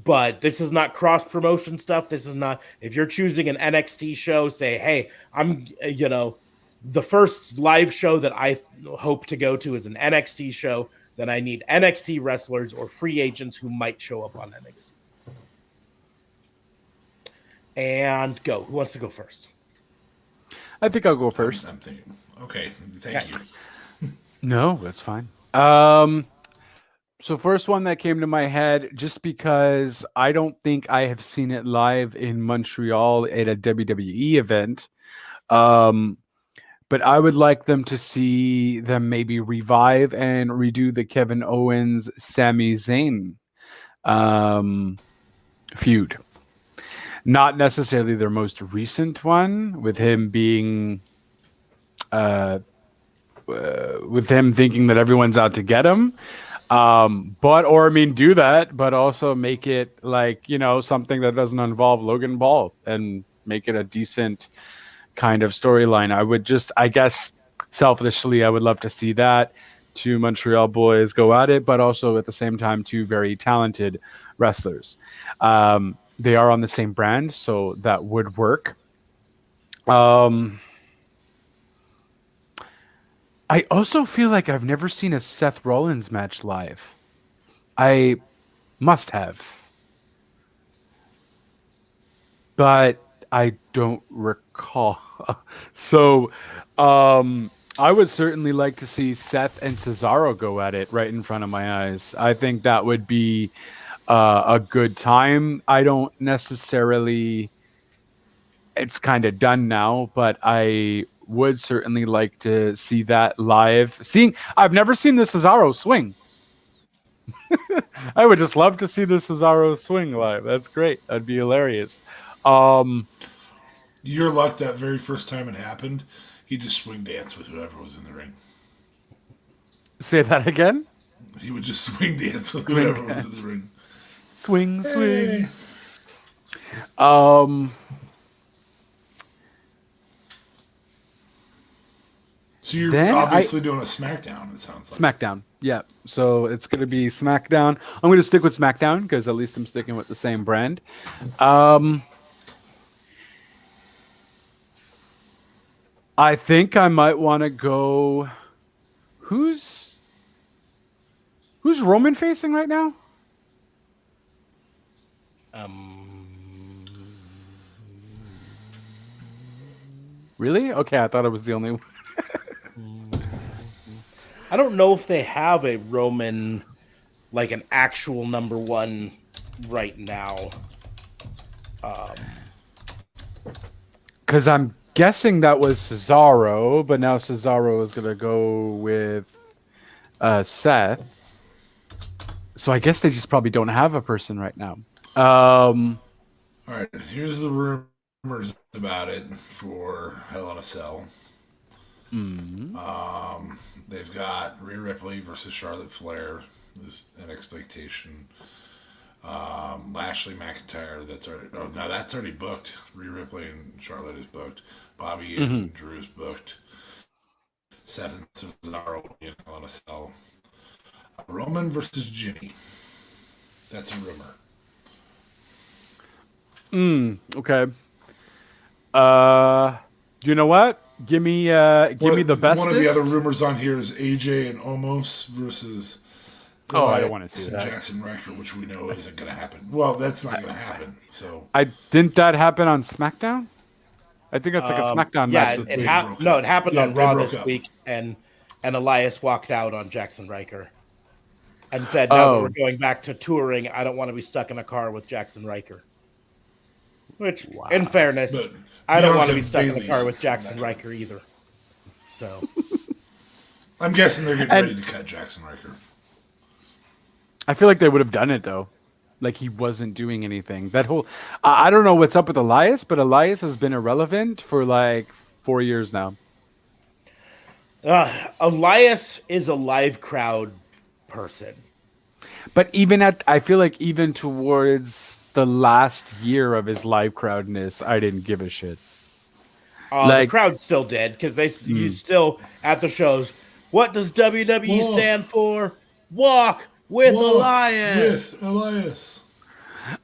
But this is not cross promotion stuff. This is not, if you're choosing an NXT show, say, hey, I'm, the first live show that I hope to go to is an NXT show, then I need NXT wrestlers or free agents who might show up on NXT. And go. Who wants to go first? I think I'll go first. I'm thinking. Okay, thank you. No, that's fine. So first one that came to my head, just because I don't think I have seen it live in Montreal at a WWE event. But I would like them to see them maybe revive and redo the Kevin Owens, Sami Zayn feud. Not necessarily their most recent one, with him being, with him thinking that everyone's out to get him. Do that, but also make it like, something that doesn't involve Logan Paul and make it a decent kind of storyline. I guess selfishly, I would love to see that. Two Montreal boys go at it, but also at the same time, two very talented wrestlers. They are on the same brand, so that would work. I also feel like I've never seen a Seth Rollins match live. I must have. But I don't recall. So I would certainly like to see Seth and Cesaro go at it right in front of my eyes. I think that would be a good time. I don't necessarily... It's kind of done now, but I would certainly like to see that live. I've never seen the Cesaro swing. I would just love to see the Cesaro swing live. That's great. That'd be hilarious. Your luck that very first time it happened, he just swing dance with whoever was in the ring. Say that again? He would just swing dance with whoever was in the ring. Swing. Hey. So you're obviously doing a SmackDown, it sounds like. SmackDown, yeah. So it's going to be SmackDown. I'm going to stick with SmackDown because at least I'm sticking with the same brand. I think I might want to go... Who's Roman facing right now? Really? Okay, I thought I was the only one. I don't know if they have a Roman, like an actual number one right now. Because I'm guessing that was Cesaro, but now Cesaro is going to go with Seth. So I guess they just probably don't have a person right now. All right, here's the rumors about it for Hell in a Cell. Mm-hmm. They've got Rhea Ripley versus Charlotte Flair is an expectation. Lashley McIntyre, that's already booked. Rhea Ripley and Charlotte is booked. Bobby and Drew's booked. Seth and Cesaro in Hell in a Cell. Roman versus Jimmy. That's a rumor. Okay. You know what? Give me the bestest. One of the other rumors on here is AJ and Omos versus Oh, I don't want to Elias see and that. Jackson Riker, which we know isn't going to happen. Well, that's not going to happen. So I didn't that happen on SmackDown? I think that's like a SmackDown Yeah, match this it week. broke no, up. it happened Yeah, on they Raw broke this up. week, and Elias walked out on Jackson Riker and said, "Now that Oh. we're going back to touring, I don't want to be stuck in a car with Jackson Riker." Which, in fairness, But I don't want to Bianca be stuck in a Bayley's car with Jackson not gonna- Riker either. So I'm guessing they're getting And- ready to cut Jackson Riker. I feel like they would have done it though. Like he wasn't doing anything. That whole I don't know what's up with Elias, but Elias has been irrelevant for like 4 years now. Elias is a live crowd person. But I feel like even towards the last year of his live crowdness, I didn't give a shit. The Like- crowd still did because you still at the shows. What does WWE Walk. stand for? Walk with Walk Elias. With Elias.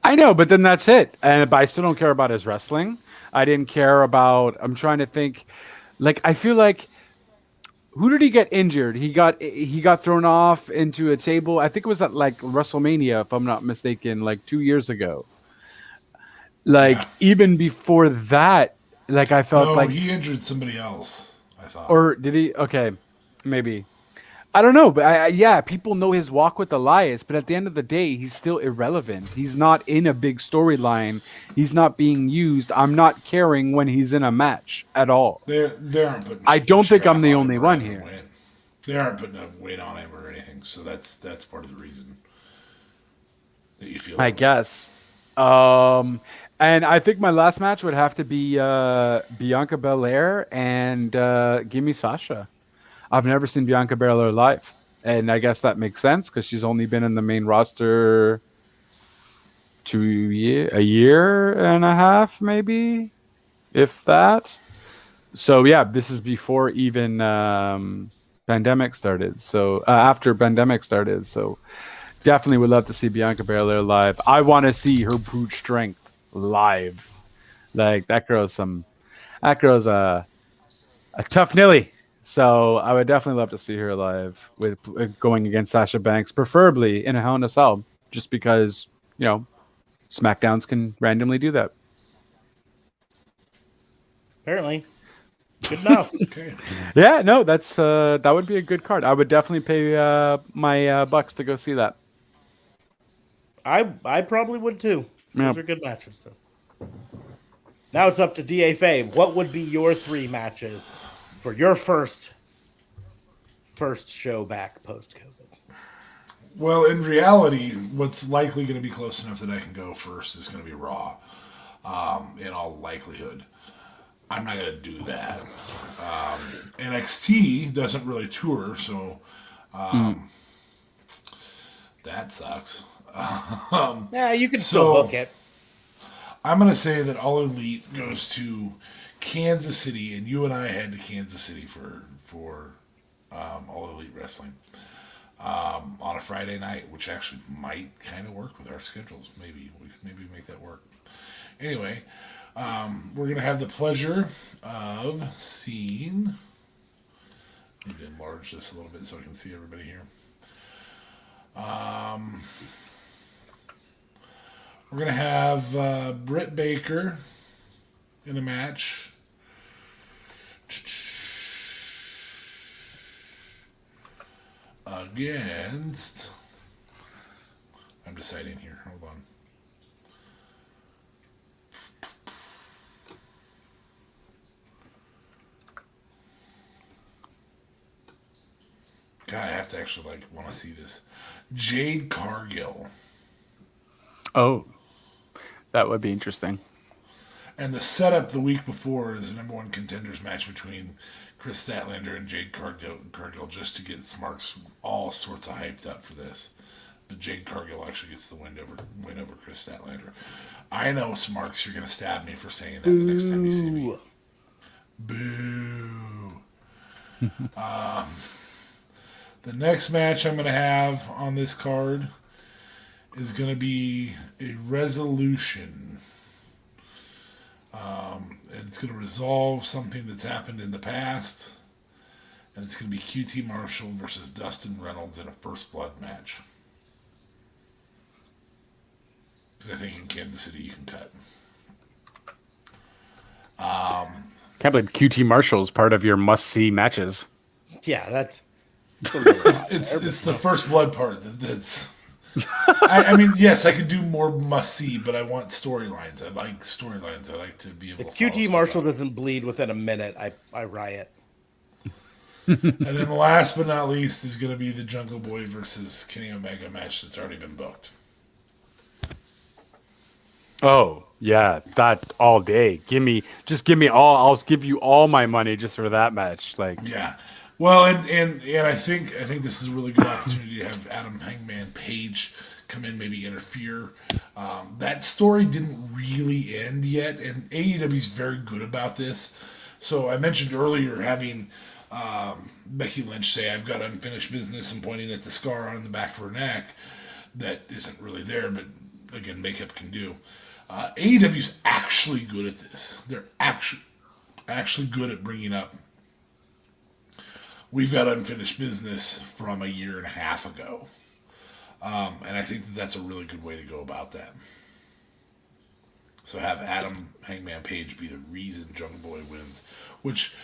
I know, but then that's it. But I still don't care about his wrestling. I didn't care about. I'm trying to think. Like I feel like, who did he get injured? He got thrown off into a table. I think it was at like WrestleMania, if I'm not mistaken, like 2 years ago. Like Yeah. even before that, like I felt No, like, he injured somebody else, I thought. or did he? Okay, maybe. I don't know, but yeah, people know his walk with Elias, but at the end of the day, he's still irrelevant. He's not in a big storyline. He's not being used. I'm not caring when he's in a match at all. They aren't putting. I don't think I'm the strap on only him or one having him here. win. They aren't putting a weight on him or anything. So that's part of the reason that you feel. I that way. guess. And I think my last match would have to be Bianca Belair and Gimme Sasha. I've never seen Bianca Belair live, and I guess that makes sense because she's only been in the main roster a year and a half, maybe, if that. So yeah, this is before even pandemic started. So after pandemic started. So definitely would love to see Bianca Belair live. I want to see her brute strength live. Like that girl's a tough Nilly. So I would definitely love to see her live with going against Sasha Banks, preferably in a Hell in a Cell, just because SmackDowns can randomly do that. Apparently, good enough. Okay. Yeah, no, that would be a good card. I would definitely pay my bucks to go see that. I probably would too. Yeah. Those are good matches. So now it's up to DA Fave. What would be your 3 matches for your first show back post COVID? Well, in reality, what's likely going to be close enough that I can go first is going to be Raw. In all likelihood, I'm not going to do that. NXT doesn't really tour, so that sucks. Yeah, you can So- still book it. I'm going to say that All Elite goes to Kansas City, and you and I head to Kansas City for All Elite Wrestling on a Friday night, which actually might kind of work with our schedules. Maybe we could make that work. Anyway, we're going to have the pleasure of seeing. I need to enlarge this a little bit so I can see everybody here. We're going to have Britt Baker in a match. Against. I'm deciding here. Hold on. God, I have to actually want to see this. Jade Cargill. Oh, that would be interesting. And the setup the week before is the number 1 contenders match between Chris Statlander and Jade Cargill just to get Smarks all sorts of hyped up for this. But Jade Cargill actually gets the win over Chris Statlander. I know, Smarks, you're going to stab me for saying that the next time you see me. Boo. The next match I'm going to have on this card is going to be a resolution And it's going to resolve something that's happened in the past. And it's going to be QT Marshall versus Dustin Reynolds in a first blood match. Because I think in Kansas City you can cut. Can't believe QT Marshall is part of your must-see matches. Yeah, that's It's the first blood part that's. I mean, yes, I could do more must see, but I want storylines. I like storylines. I like to be able. if to QT Marshall doesn't bleed within a minute, I riot. And then last but not least is going to be the Jungle Boy versus Kenny Omega match that's already been booked. Oh, yeah, that all day. Give me all. I'll give you all my money just for that match. Like, Yeah. Well, and I think this is a really good opportunity to have Adam Hangman Page come in, maybe interfere. That story didn't really end yet, and AEW's very good about this. So I mentioned earlier having Becky Lynch say, "I've got unfinished business," and pointing at the scar on the back of her neck that isn't really there, but again, makeup can do. AEW's actually good at this. They're actually good at bringing up. We've got unfinished business from a year and a half ago. And I think that's a really good way to go about that. So have Adam Hangman Page be the reason Jungle Boy wins, which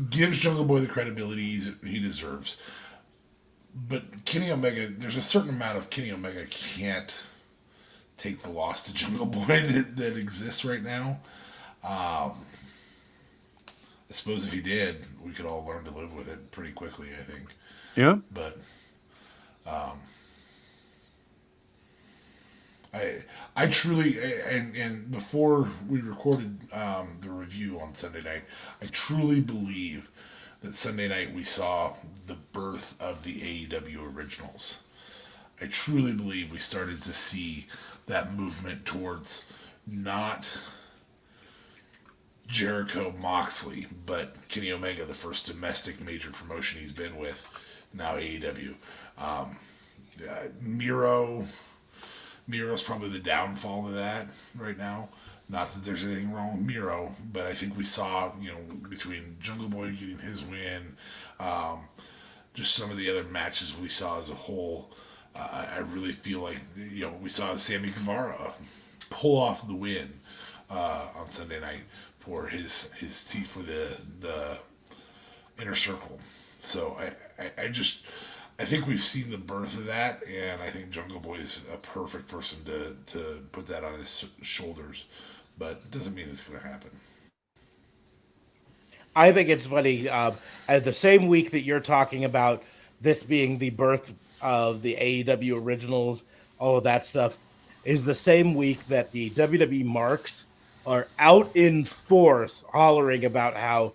gives Jungle Boy the credibility he deserves. But Kenny Omega, there's a certain amount of Kenny Omega can't take the loss to Jungle Boy that exists right now. I suppose if he did, we could all learn to live with it pretty quickly, I think. yeah. But I truly, and before we recorded the review on Sunday night, I truly believe that Sunday night we saw the birth of the AEW originals. I truly believe we started to see that movement towards not Jericho Moxley, but Kenny Omega, the first domestic major promotion he's been with, now AEW. Miro's probably the downfall of that right now. Not that there's anything wrong with Miro, but I think we saw, between Jungle Boy getting his win, just some of the other matches we saw as a whole, I really feel like, we saw Sammy Guevara pull off the win on Sunday night for his team for the Inner Circle. So I think we've seen the birth of that, and I think Jungle Boy is a perfect person to put that on his shoulders. But it doesn't mean it's going to happen. I think it's funny. The same week that you're talking about this being the birth of the AEW originals, all of that stuff, is the same week that the WWE marks are out in force hollering about how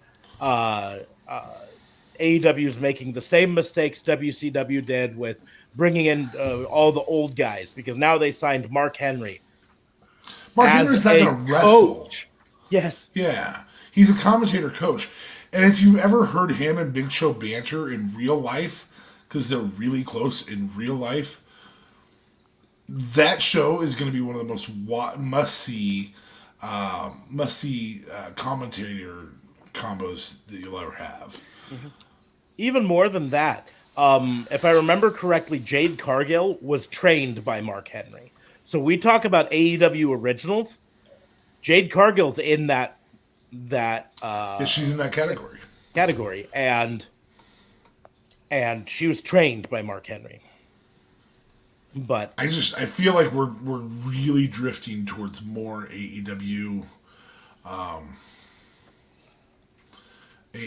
AEW is making the same mistakes WCW did with bringing in all the old guys, because now they signed Mark Henry. Mark Henry's not going to wrestle. Yes. Yeah. He's a commentator coach. And if you've ever heard him and Big Show banter in real life, because they're really close in real life, that show is going to be one of the most must-see commentator combos that you'll ever have. Mm-hmm. Even more than that, if I remember correctly, Jade Cargill was trained by Mark Henry. So we talk about AEW originals. Jade Cargill's in that yeah, she's in that category, and she was trained by Mark Henry. But I feel like we're really drifting towards more AEW,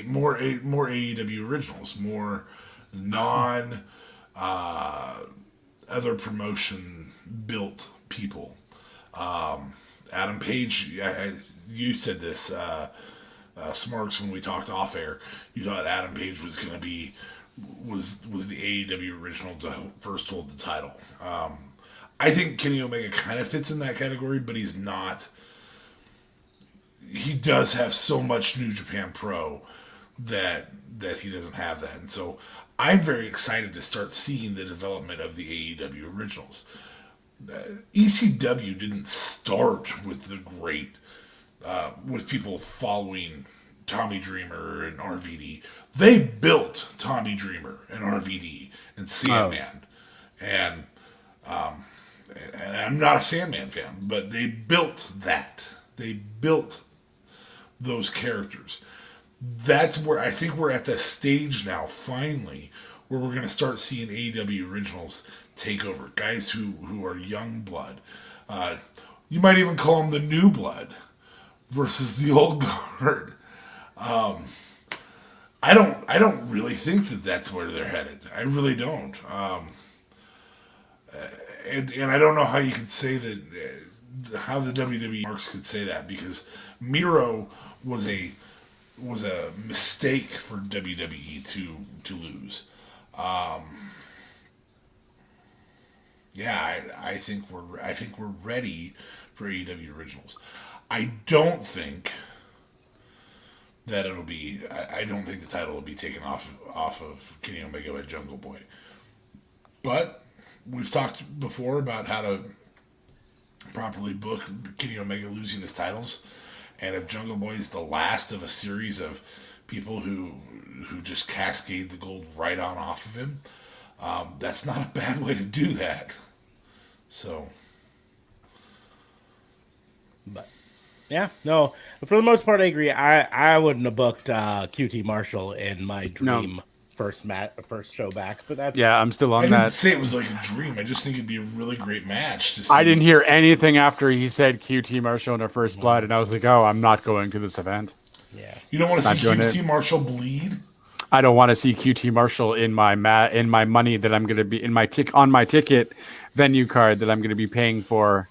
more AEW originals, more non other promotion built people. Adam Page, you said this, Smarks, when we talked off air. You thought Adam Page was going to be was the AEW original to first hold the title. I think Kenny Omega kind of fits in that category, but he's not. He does have so much New Japan Pro that he doesn't have that, and so I'm very excited to start seeing the development of the AEW originals. ECW didn't start with the great with people following Tommy Dreamer and RVD. They built Tommy Dreamer and RVD and Sandman. And I'm not a Sandman fan, but they built that. They built those characters. That's where I think we're at the stage now, finally, where we're going to start seeing AEW originals take over. Guys who are young blood. You might even call them the new blood versus the old guard. I don't really think that that's where they're headed. I really don't. And I don't know how you could say that, how the WWE marks could say that, because Miro was a mistake for WWE to lose. I think we're ready for AEW originals. I don't think that it'll be. I don't think the title will be taken off of Kenny Omega by Jungle Boy. But we've talked before about how to properly book Kenny Omega losing his titles, and if Jungle Boy is the last of a series of people who just cascade the gold right on off of him, that's not a bad way to do that. So, but yeah, no, for the most part, I agree. I wouldn't have booked QT Marshall in my dream first show back, but that's I'm still on I that. didn't say it was like a dream. I just think it'd be a really great match to see. I didn't hear anything after he said QT Marshall in our first blood, and I was like, oh, I'm not going to this event. Yeah, You don't want to Not see doing QT Marshall bleed? I don't want to see QT Marshall in my money that I'm going to be in my on my ticket venue card that I'm going to be paying for.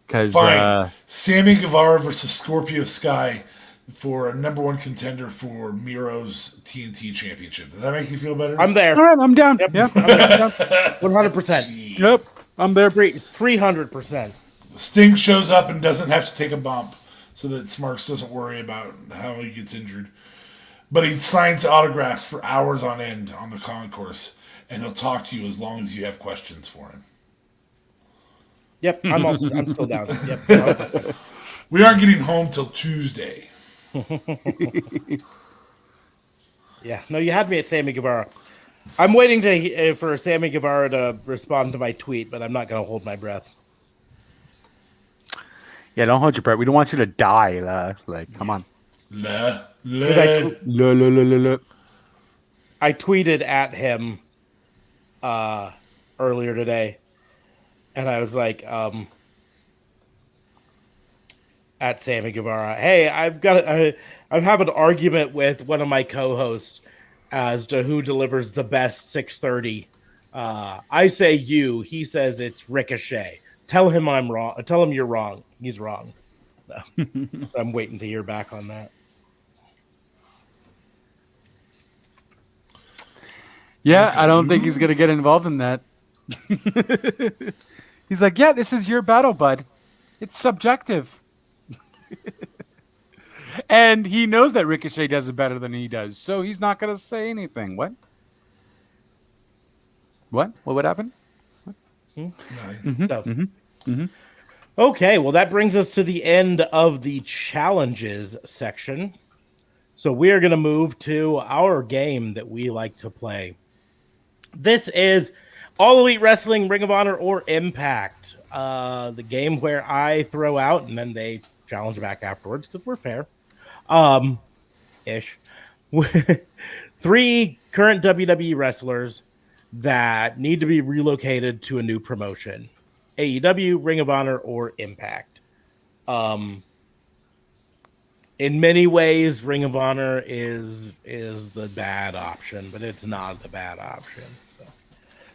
Because Fine. Sammy Guevara versus Scorpio Sky for a number one contender for Miro's TNT Championship. Does that make you feel better? I'm there. all right, I'm down. Yep. Yeah, 100%. yep, I'm there. 300%. Sting shows up and doesn't have to take a bump so that Smarks doesn't worry about how he gets injured. But he signs autographs for hours on end on the concourse, and he'll talk to you as long as you have questions for him. Yep, I'm still down. Yep. We aren't getting home till Tuesday. Yeah, no, you had me at Sammy Guevara. I'm waiting for Sammy Guevara to respond to my tweet, but I'm not going to hold my breath. Yeah, don't hold your breath. We don't want you to die. Like, come on. La. I tweeted at him earlier today, and I was like, at Sammy Guevara, hey, I'm having an argument with one of my co-hosts as to who delivers the best 6:30. I say you. He says it's Ricochet. Tell him I'm wrong. Tell him you're wrong. He's wrong. No. I'm waiting to hear back on that. Yeah, I don't think he's going to get involved in that. He's like, yeah, this is your battle, bud. It's subjective. And he knows that Ricochet does it better than he does, so he's not going to say anything. What? What would happen? Okay, well, that brings us to the end of the challenges section. So we are going to move to our game that we like to play. This is All Elite Wrestling, Ring of Honor, or Impact. The game where I throw out and then they challenge back afterwards because we're fair. Ish. 3 current WWE wrestlers that need to be relocated to a new promotion. AEW, Ring of Honor, or Impact. In many ways, Ring of Honor is the bad option, but it's not the bad option.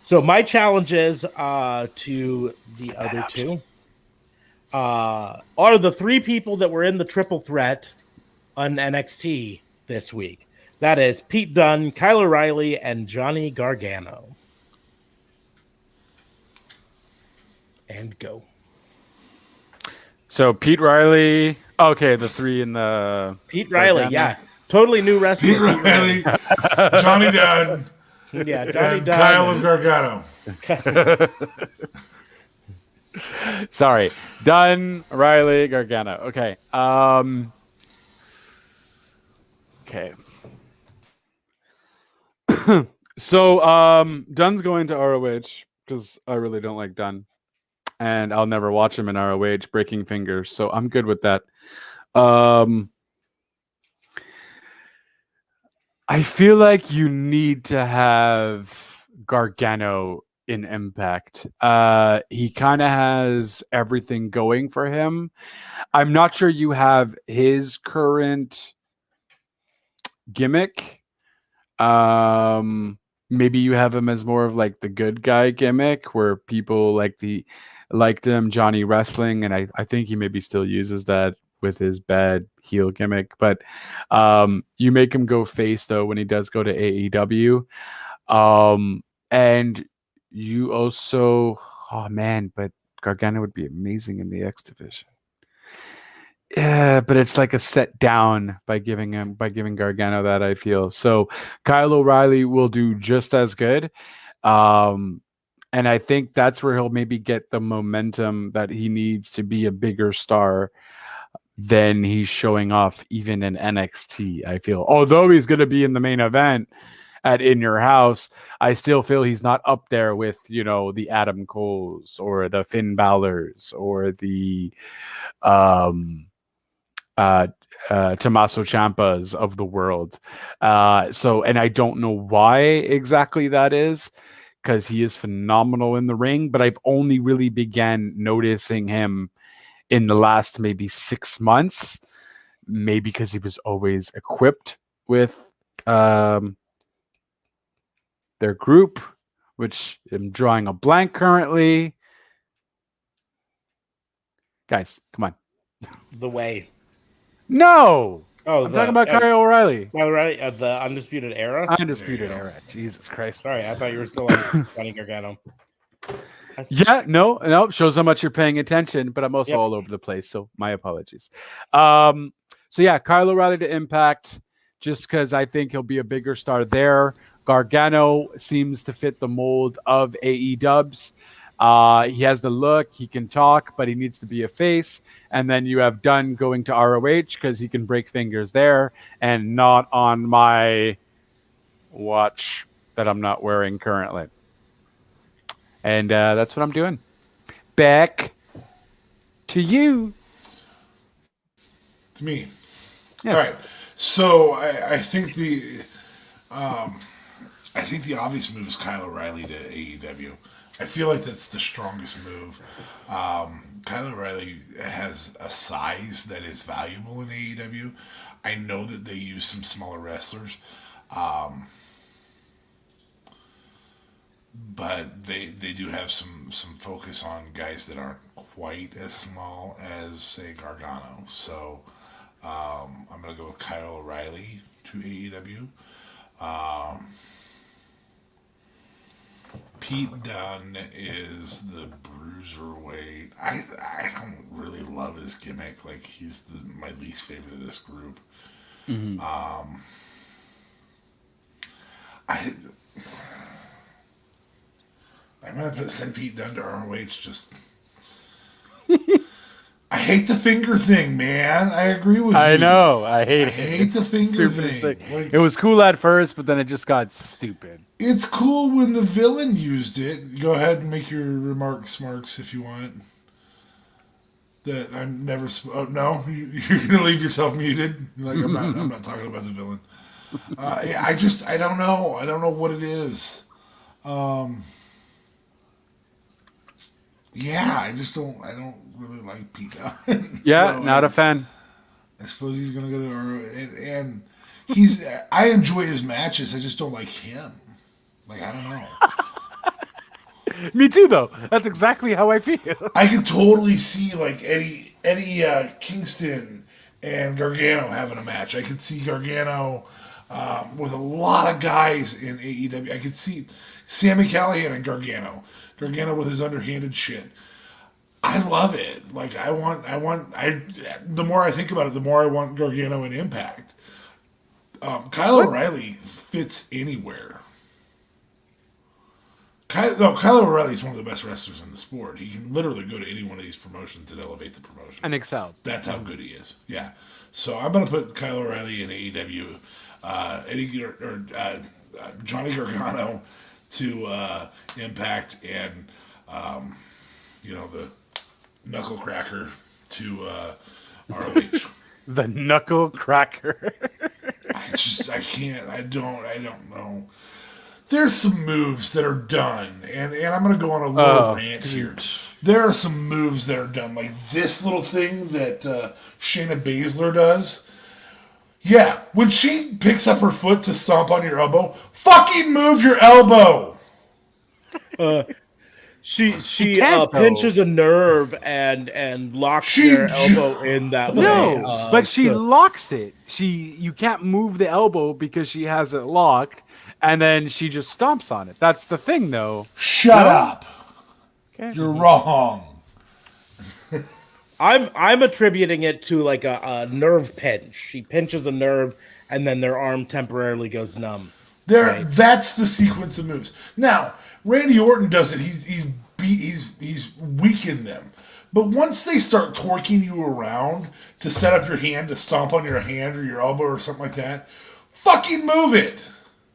So my challenges to the other two are the 3 people that were in the triple threat on NXT this week. That is Pete Dunne, Kyle O'Reilly, and Johnny Gargano. And go. So Pete Riley. Okay, the 3 in the Pete Riley, yeah. Totally new wrestler. Pete Riley, Johnny Dunn, Yeah, Johnny and Dunn. Kyle and Gargano. Sorry. Dunn, Riley, Gargano. Okay. Okay. So Dunn's going to ROH because I really don't like Dunn. And I'll never watch him in ROH breaking fingers. So I'm good with that. I feel like you need to have Gargano in Impact. He kind of has everything going for him. I'm not sure you have his current gimmick. Maybe you have him as more of like the good guy gimmick where people liked him, Johnny Wrestling, and I think he maybe still uses that with his bad heel gimmick. But you make him go face though when he does go to AEW. And you also, oh man, but Gargano would be amazing in the X division. Yeah, but it's like a set down by giving Gargano that, I feel. So Kyle O'Reilly will do just as good. And I think that's where he'll maybe get the momentum that he needs to be a bigger star than he's showing off even in NXT, I feel. Although he's going to be in the main event at In Your House, I still feel he's not up there with, the Adam Coles or the Finn Balor's or the Tommaso Ciampa's of the world. And I don't know why exactly that is, because he is phenomenal in the ring, but I've only really began noticing him in the last maybe 6 months, maybe because he was always equipped with their group, which I'm drawing a blank currently. Guys, come on. The Way. No! Oh, I'm talking about Kyle O'Reilly. Right, the Undisputed Era? Undisputed Era. Jesus Christ. Sorry, I thought you were still on Johnny Gargano. Yeah, no, shows how much you're paying attention, but I'm also all over the place, so my apologies. So yeah, Kyle O'Reilly to Impact, just because I think he'll be a bigger star there. Gargano seems to fit the mold of AEW's. He has the look, he can talk, but he needs to be a face. And then you have Dunn going to ROH because he can break fingers there, and not on my watch that I'm not wearing currently. And that's what I'm doing. Back to you. To me. Yes. All right. So I think the obvious move is Kyle O'Reilly to AEW. I feel like that's the strongest move. Kyle O'Reilly has a size that is valuable in AEW. I know that they use some smaller wrestlers. But they do have some focus on guys that aren't quite as small as, say, Gargano. So I'm going to go with Kyle O'Reilly to AEW. Pete Dunne is the bruiserweight. I don't really love his gimmick. Like, he's my least favorite of this group. Mm-hmm. I'm gonna send Pete Dunne to ROH. Just, I hate the finger thing, man. I agree with you. I know. I hate it. I hate the finger thing. Like, it was cool at first, but then it just got stupid. It's cool when the villain used it. Go ahead and make your remarks, Marks, if you want. That I'm never. Oh no, you're gonna leave yourself muted. You're like, I'm not talking about the villain. I don't know. I don't know what it is. Yeah, I don't really like Pete Dunne. Yeah, so, not a fan. I suppose he's gonna go to and I enjoy his matches. I just don't like him. Like, I don't know. Me too, though. That's exactly how I feel. I can totally see like Eddie Kingston and Gargano having a match. I could see Gargano with a lot of guys in AEW. I could see Sami Callihan and Gargano with his underhanded shit. I love it. Like, the more I think about it, the more I want Gargano in Impact. Kyle O'Reilly fits anywhere. Kyle O'Reilly is one of the best wrestlers in the sport. He can literally go to any one of these promotions and elevate the promotion. And excel. That's how good he is. Yeah. So I'm going to put Kyle O'Reilly in AEW, Johnny Gargano to Impact, and the Knuckle Cracker to ROH. The knuckle cracker. I can't. I don't know. There's some moves that are done, and I'm going to go on a little rant here. There are some moves that are done, like this little thing that Shayna Baszler does. Yeah, when she picks up her foot to stomp on your elbow, fucking move your elbow. She pinches a nerve and locks their elbow in that way. No, but she locks it. You can't move the elbow because she has it locked, and then she just stomps on it. That's the thing, though. Shut up. Okay. You're wrong. I'm attributing it to like a nerve pinch. She pinches a nerve, and then their arm temporarily goes numb. That's the sequence of moves. Now, Randy Orton does it. He's weakened them. But once they start torquing you around to set up your hand to stomp on your hand or your elbow or something like that, fucking move it.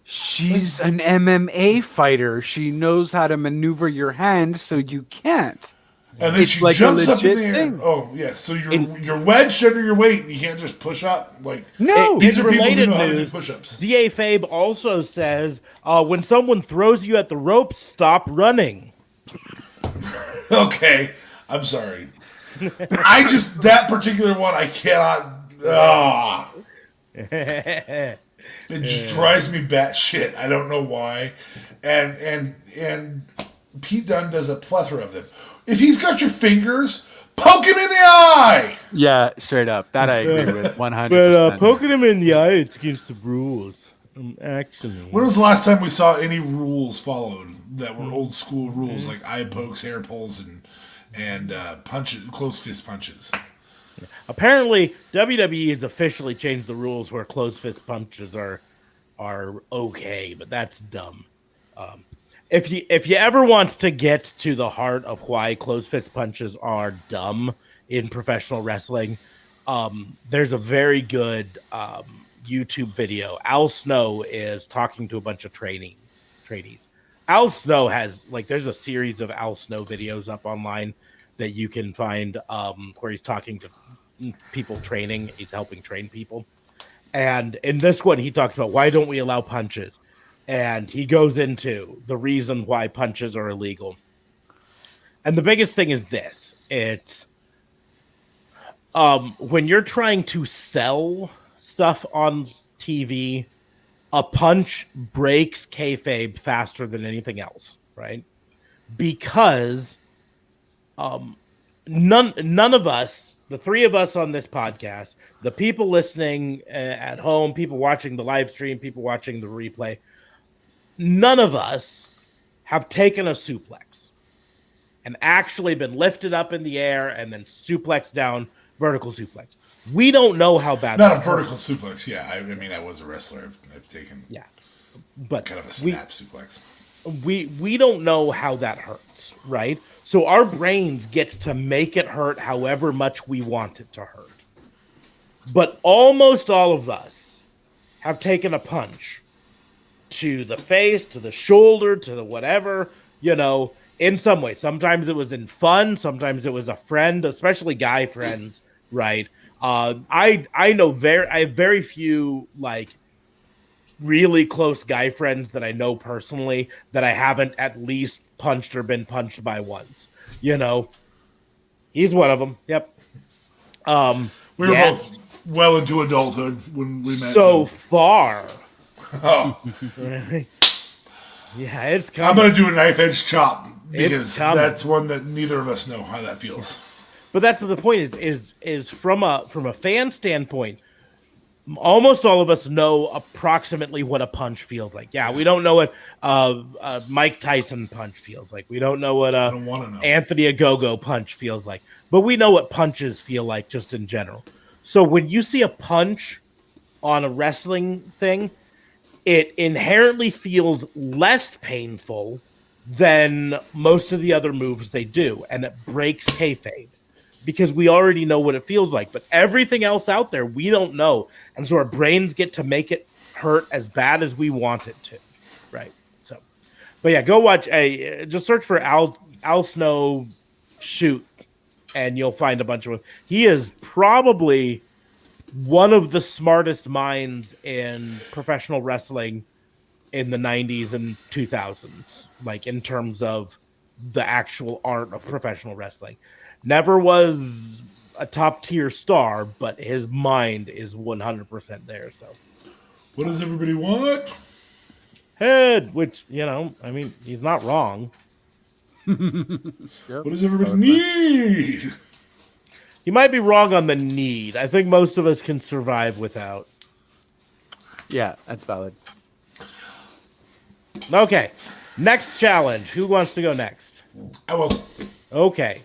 She's an MMA fighter. She knows how to maneuver your hand so you can't. And then it's she like jumps a up in legit the air. thing. Oh, yeah. So you're wedged under your weight and you can't just push up. Like, no. These are people who Related know how to do news, push-ups. DA Fabe also says, when someone throws you at the ropes, stop running. Okay. I'm sorry. That particular one, I cannot. It just drives me batshit. I don't know why. And Pete Dunne does a plethora of them. If he's got your fingers, poke him in the eye. Yeah, straight up. That I agree with 100%. But poking him in the eye, it's against the rules. Actually. When was the last time we saw any rules followed that were old school rules, like eye pokes, hair pulls, and punches, closed fist punches? Apparently, WWE has officially changed the rules where closed fist punches are okay, but that's dumb. If you ever want to get to the heart of why closed fist punches are dumb in professional wrestling, there's a very good YouTube video. Al Snow is talking to a bunch of trainees. Al Snow has there's a series of Al Snow videos up online that you can find where he's talking to people training. He's helping train people. And in this one, he talks about why don't we allow punches? And he goes into the reason why punches are illegal. And the biggest thing is this. It's when you're trying to sell stuff on TV, a punch breaks kayfabe faster than anything else, right? Because none of us, the three of us on this podcast, the people listening at home, people watching the live stream, people watching the replay, none of us have taken a suplex and actually been lifted up in the air and then suplexed down, vertical suplex. We don't know how bad. Not a vertical suplex. Yeah, I mean, I was a wrestler. I've taken but kind of a snap suplex. We don't know how that hurts, right? So our brains get to make it hurt however much we want it to hurt. But almost all of us have taken a punch to the face, to the shoulder, to the whatever, in some way. Sometimes it was in fun. Sometimes it was a friend, especially guy friends, right? I have very few really close guy friends that I know personally that I haven't at least punched or been punched by once. He's one of them. Yep. We were both well into adulthood when we met. So far. Oh. Yeah, it's coming. I'm going to do a knife edge chop because that's one that neither of us know how that feels. But that's what the point is from a fan standpoint, almost all of us know approximately what a punch feels like. Yeah, we don't know what a Mike Tyson punch feels like. We don't know what I don't want to know. Anthony Ogogo punch feels like. But we know what punches feel like just in general. So when you see a punch on a wrestling thing, it inherently feels less painful than most of the other moves they do, and it breaks kayfabe because we already know what it feels like. But everything else out there, we don't know, and so our brains get to make it hurt as bad as we want it to, right? So, but yeah, go watch just search for Al Snow shoot, and you'll find a bunch of them. He is probably one of the smartest minds in professional wrestling in the 90s and 2000s, like in terms of the actual art of professional wrestling. Never was a top tier star, but his mind is 100% there. So, What does everybody want? head, which, you know, I mean, he's not wrong. What does everybody need? He might be wrong on the need. I think most of us can survive without. Yeah, that's valid. Okay, next challenge. Who wants to go next? I will. Okay.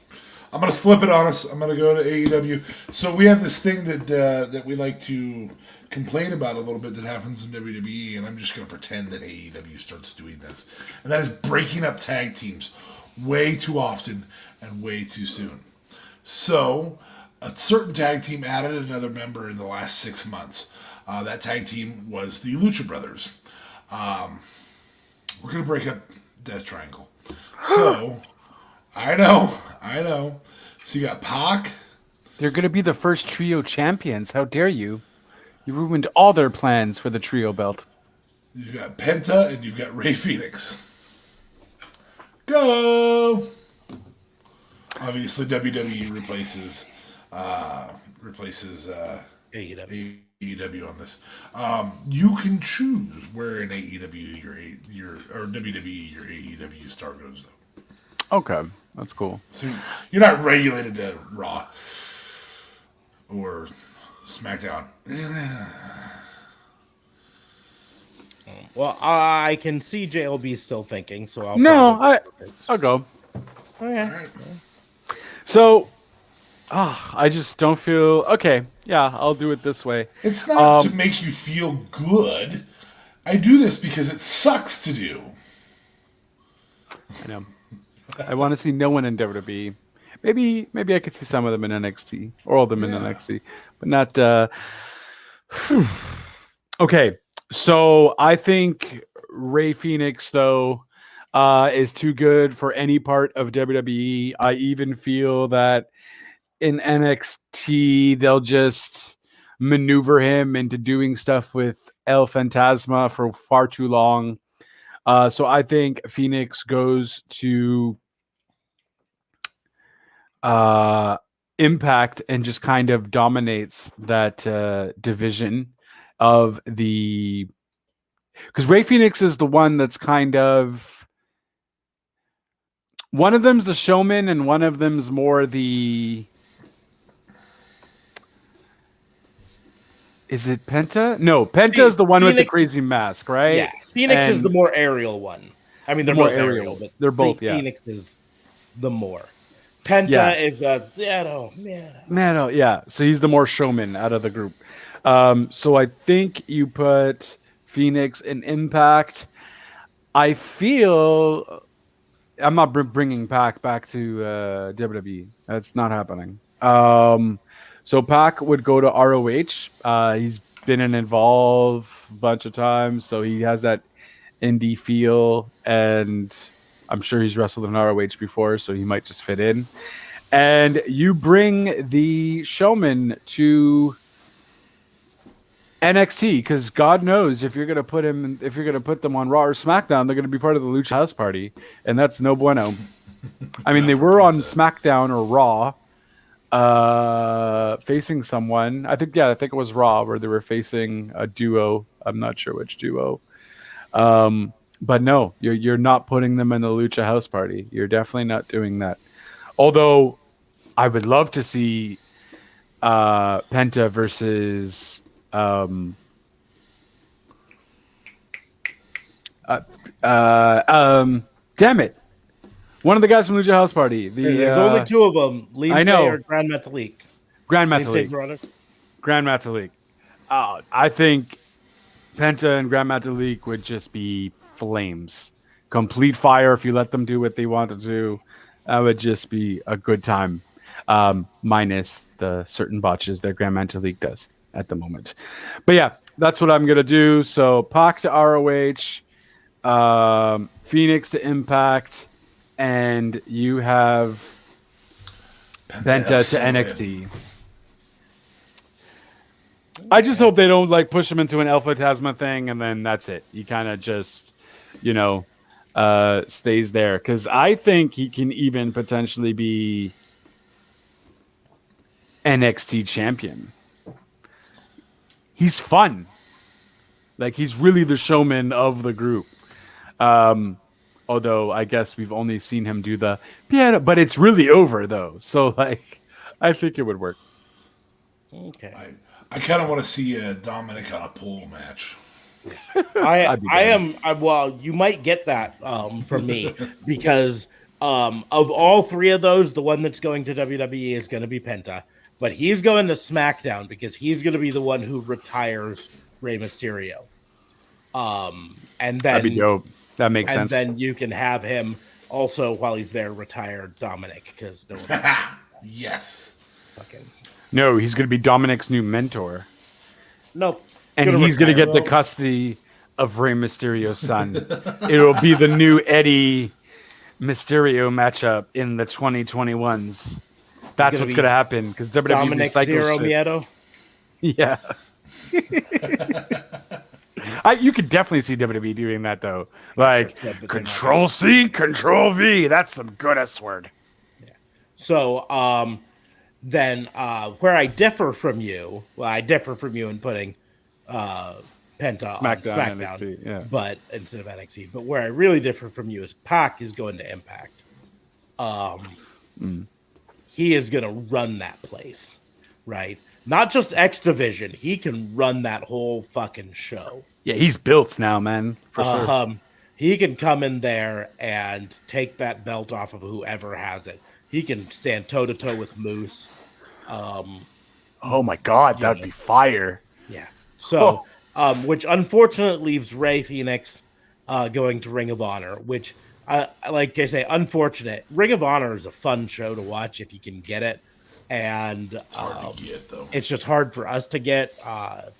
I'm gonna flip it on us. I'm gonna go to AEW. So we have this thing that we like to complain about a little bit that happens in WWE, and I'm just gonna pretend that AEW starts doing this, and that is breaking up tag teams way too often and way too soon. So a certain tag team added another member in the last 6 months. That tag team was the Lucha Brothers. We're gonna break up Death Triangle. So I know. So you got Pac. They're going to be the first trio champions. How dare you? You ruined all their plans for the trio belt. You've got Penta, and you've got Rey Fenix. Go! Obviously, WWE replaces AEW on this. You can choose where in AEW your or WWE your AEW star goes, though. Okay, that's cool. So you're not regulated to Raw or SmackDown. Well, I can see JLB still thinking, so I'll go. Okay. All right. So, I just don't feel okay. Yeah, I'll do it this way. It's not to make you feel good. I do this because it sucks to do. I know. I want to see no one in WWE. Maybe I could see some of them in NXT or all of them in NXT, but not. Okay, so I think Rey Fenix though is too good for any part of WWE. I even feel that in NXT they'll just maneuver him into doing stuff with El Fantasma for far too long. So I think Phoenix goes to Impact and just kind of dominates that division of the... Because Rey Fenix is the one that's kind of... One of them's the showman and one of them's more the... Is it Penta? No, Penta is the one with the crazy mask, right? Yeah, Phoenix is the more aerial one. I mean, they're more both aerial, but they're both, yeah. Phoenix is the more. Penta is the Metal, yeah. So he's the more showman out of the group. So I think you put Phoenix in Impact. I feel I'm not bringing Pac back to WWE. That's not happening. So Pac would go to ROH. He's been in Evolve a bunch of times, so he has that indie feel, and I'm sure he's wrestled in ROH before, so he might just fit in. And you bring the showman to NXT, because God knows if you're gonna put them on Raw or SmackDown, they're gonna be part of the Lucha House Party, and that's no bueno. I mean, they were on SmackDown or Raw, facing someone. I think it was Raw where they were facing a duo. I'm not sure which duo. But no, you're not putting them in the Lucha House Party. You're definitely not doing that. Although I would love to see Penta versus damn it, one of the guys from Lucha House Party. There's only two of them. I know. Or Grand Metalik. Grand Metalik. I think Penta and Grand Metalik would just be flames complete fire if you let them do what they want to do. That would just be a good time, minus the certain botches that Grandmanta League does at the moment. But yeah, that's what I'm going to do. So Pac to ROH, Phoenix to Impact, and you have Penta to NXT. I just hope they don't like push him into an Alpha Tasma thing, and then that's it. He kind of just, stays there, because I think he can even potentially be NXT champion. He's fun. Like, he's really the showman of the group. Although I guess we've only seen him do the piano, but it's really over though. So like, I think it would work. Okay. I kind of want to see Dominic on a pole match. Well, you might get that from me because of all three of those, the one that's going to WWE is going to be Penta, but he's going to SmackDown because he's going to be the one who retires Rey Mysterio. And then that'd be dope. That makes sense. And then you can have him also while he's there retire Dominic because no one yes. Fucking no, he's going to be Dominic's new mentor. Nope. And he's going to get the custody of Rey Mysterio's son. It'll be the new Eddie Mysterio matchup in the 2021s. That's what's going to happen because WWE Dominic Zero shit. Miedo. Yeah. You could definitely see WWE doing that though. Like Control C, Control V. That's some good S word. Yeah. So then where I differ from you, I differ from you in putting Penta on SmackDown, NXT, but instead of NXT. But where I really differ from you is Pac is going to Impact. He is going to run that place, right? Not just X Division. He can run that whole fucking show. Yeah, he's built now, man. For sure. He can come in there and take that belt off of whoever has it. He can stand toe to toe with Moose. Oh my God, that'd be fire. Yeah. So, which unfortunately leaves Rey Fenix going to Ring of Honor, which, like I say, unfortunate. Ring of Honor is a fun show to watch if you can get it. And it's hard to get, though. It's just hard for us to get.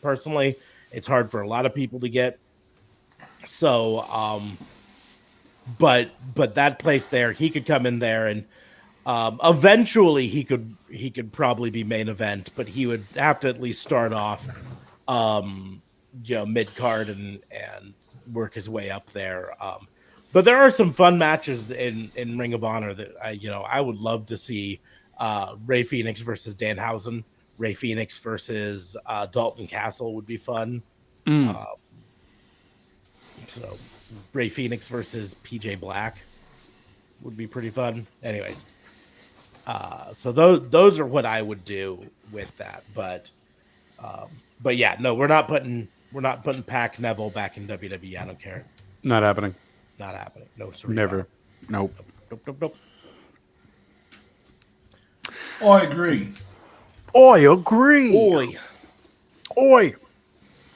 Personally, it's hard for a lot of people to get. So, but that place there, he could come in there and eventually he could probably be main event, but he would have to at least start off, mid card and work his way up there. But there are some fun matches in Ring of Honor that I would love to see. Rey Fenix versus Danhausen, Rey Fenix versus Dalton Castle would be fun. So Rey Fenix versus PJ Black would be pretty fun. Anyways, so those are what I would do with that. But yeah, no, we're not putting Pac Neville back in WWE. I don't care. Not happening. Not happening. No, sir. Never. Nope. Nope. Oh, I agree. Oi.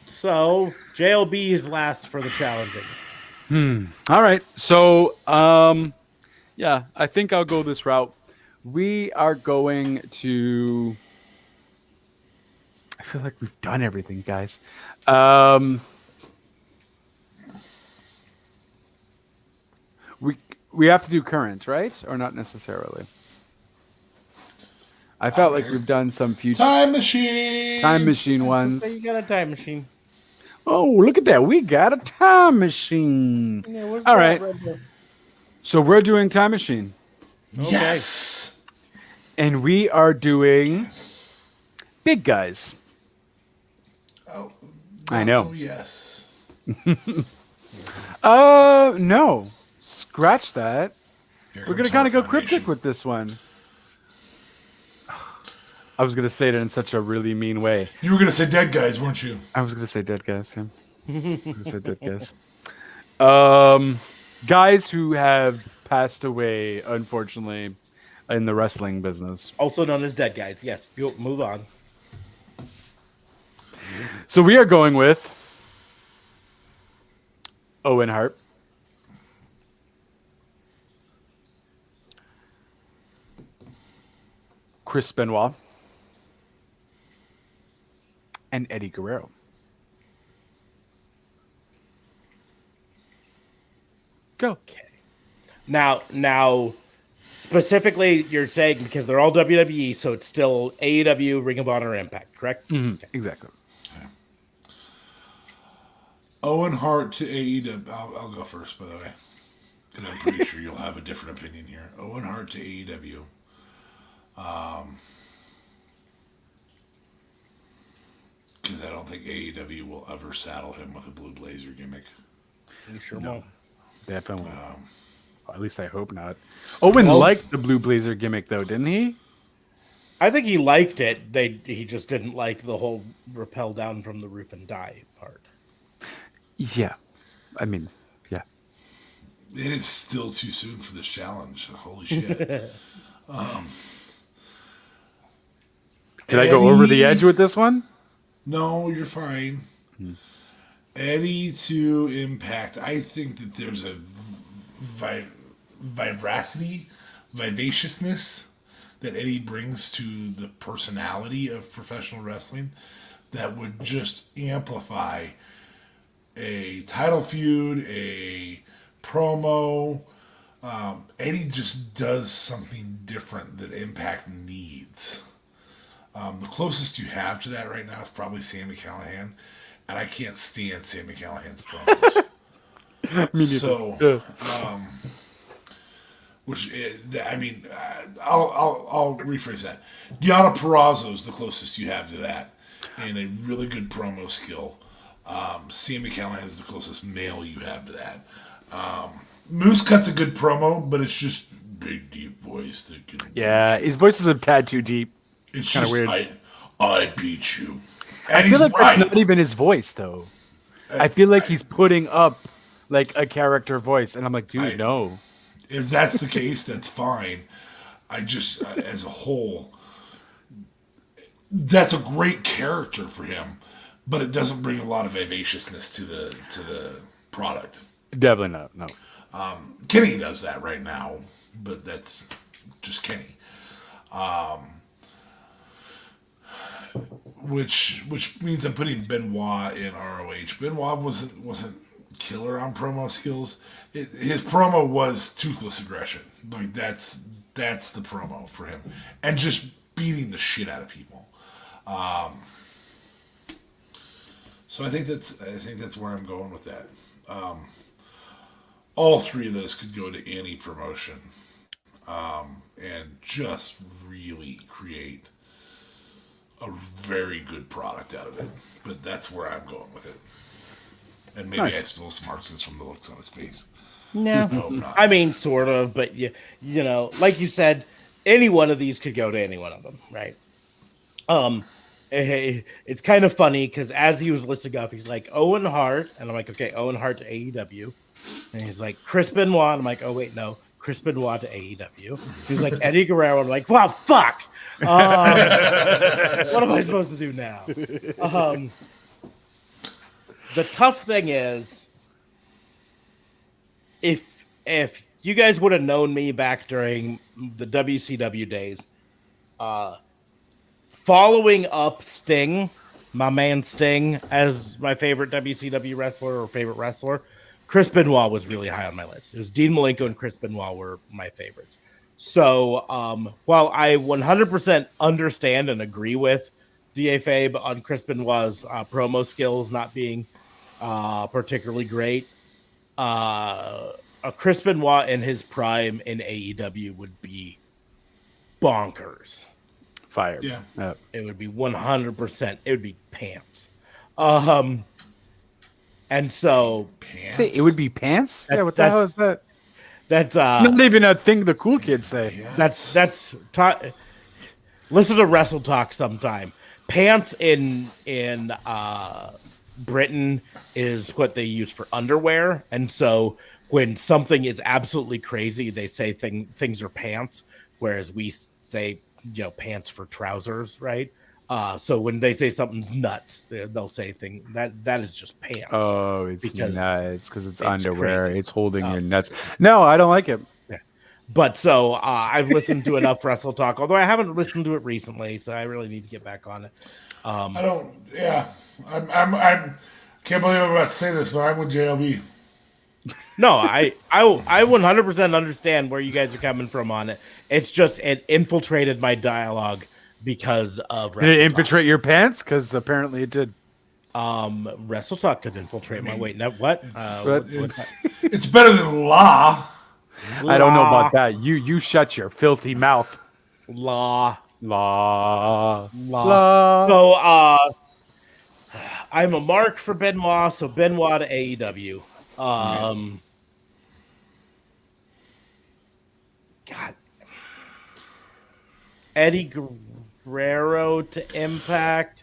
So JLB is last for the challenging. All right. So, yeah, I think I'll go this route. We are going to. I feel like we've done everything, guys. We have to do current, right? Or not necessarily? I felt like we've done some future time machine ones. You got a time machine. Oh, look at that. We got a time machine. Yeah, all right. So we're doing time machine. Okay. Yes. And we are doing big guys. Oh, I know. So yes. No. Scratch that. We're going to kind of go cryptic with this one. I was going to say it in such a really mean way. You were going to say dead guys, weren't you? I was going to say dead guys, yeah. Dead guys. Guys who have passed away, unfortunately, in the wrestling business. Also known as dead guys. Yes, go move on. So we are going with Owen Hart. Chris Benoit, and Eddie Guerrero. Go. Now, specifically, you're saying because they're all WWE, so it's still AEW, Ring of Honor, Impact, correct? Mhm, exactly. Owen Hart to AEW. I'll go first, by the way, because I'm pretty sure you'll have a different opinion here. Owen Hart to AEW. Because I don't think AEW will ever saddle him with a blue blazer gimmick. You sure won't. Definitely. At least I hope not. Owen liked the Blue Blazer gimmick, though, didn't he? I think he liked it. He just didn't like the whole rappel down from the roof and die part. Yeah. I mean, yeah. It is still too soon for this challenge. Holy shit. Did I go over the edge with this one? No, you're fine. Eddie to Impact. I think that there's a vivaciousness that Eddie brings to the personality of professional wrestling that would just amplify a title feud, a promo. Eddie just does something different that Impact needs. The closest you have to that right now is probably Sami Callihan, and I can't stand Sami Callihan's promos. Me neither. So, I'll rephrase that. Deonna Purrazzo is the closest you have to that, and a really good promo skill. Sami Callihan is the closest male you have to that. Moose Cut's a good promo, but it's just big, deep voice. Yeah, his voice is a tad too deep. It's kinda just weird. I beat you. And I he's feel like right. that's not even his voice, though. I feel like he's putting up like a character voice, and I'm like, dude, no. If that's the case, that's fine. I just, as a whole, that's a great character for him, but it doesn't bring a lot of vivaciousness to the product. Definitely not. No. Kenny does that right now, but that's just Kenny. Which means I'm putting Benoit in ROH. Benoit wasn't killer on promo skills. His promo was toothless aggression. Like that's the promo for him, and just beating the shit out of people. So I think that's where I'm going with that. All three of those could go to any promotion, and just really create a very good product out of it. But that's where I'm going with it. And maybe Nice. I stole Smarks from the looks on his face. No, No, not. I mean, sort of, but you know, like you said, any one of these could go to any one of them, right? It's kind of funny because as he was listing up, he's like Owen Hart, and I'm like, okay, Owen Hart to AEW, and he's like Chris Benoit, and I'm like, oh wait, no, Chris Benoit to AEW. He's like Eddie Guerrero, and I'm like, wow, fuck. What am I supposed to do now? The tough thing is, if you guys would have known me back during the WCW days, following up Sting, my man Sting, as my favorite WCW wrestler or favorite wrestler, Chris Benoit was really high on my list. It was Dean Malenko and Chris Benoit were my favorites. So while I 100% understand and agree with DA Fabe on Chris Benoit's promo skills not being particularly great, a Chris Benoit in his prime in AEW would be bonkers. Fire. Yeah. It would be 100%. It would be pants. And so Pants? Say, it would be pants? Yeah, what the hell is that? that's It's not even a thing the cool kids say. that's listen to Wrestle Talk sometime. Pants in Britain is what they use for underwear, and so when something is absolutely crazy, they say things are pants, whereas we say pants for trousers, right? So when they say something's nuts, they'll say that is just pants. Oh, it's Because nuts because it's it's underwear. crazy. It's holding your nuts. No, I don't like it. But so I've listened to enough Wrestle Talk, although I haven't listened to it recently, so I really need to get back on it. I don't. Yeah, I'm can't believe I'm about to say this, but I'm with JLB. No, I 100% understand where you guys are coming from on it. It's just it infiltrated my dialogue because of Did it infiltrate your pants? Because apparently it did. Wrestle Talk could infiltrate my weight. Now what? It's better than law. I don't know about that. You shut your filthy mouth. Law. La. So I'm a mark for Benoit, so Benoit to AEW. God. Eddie Guerrero to Impact.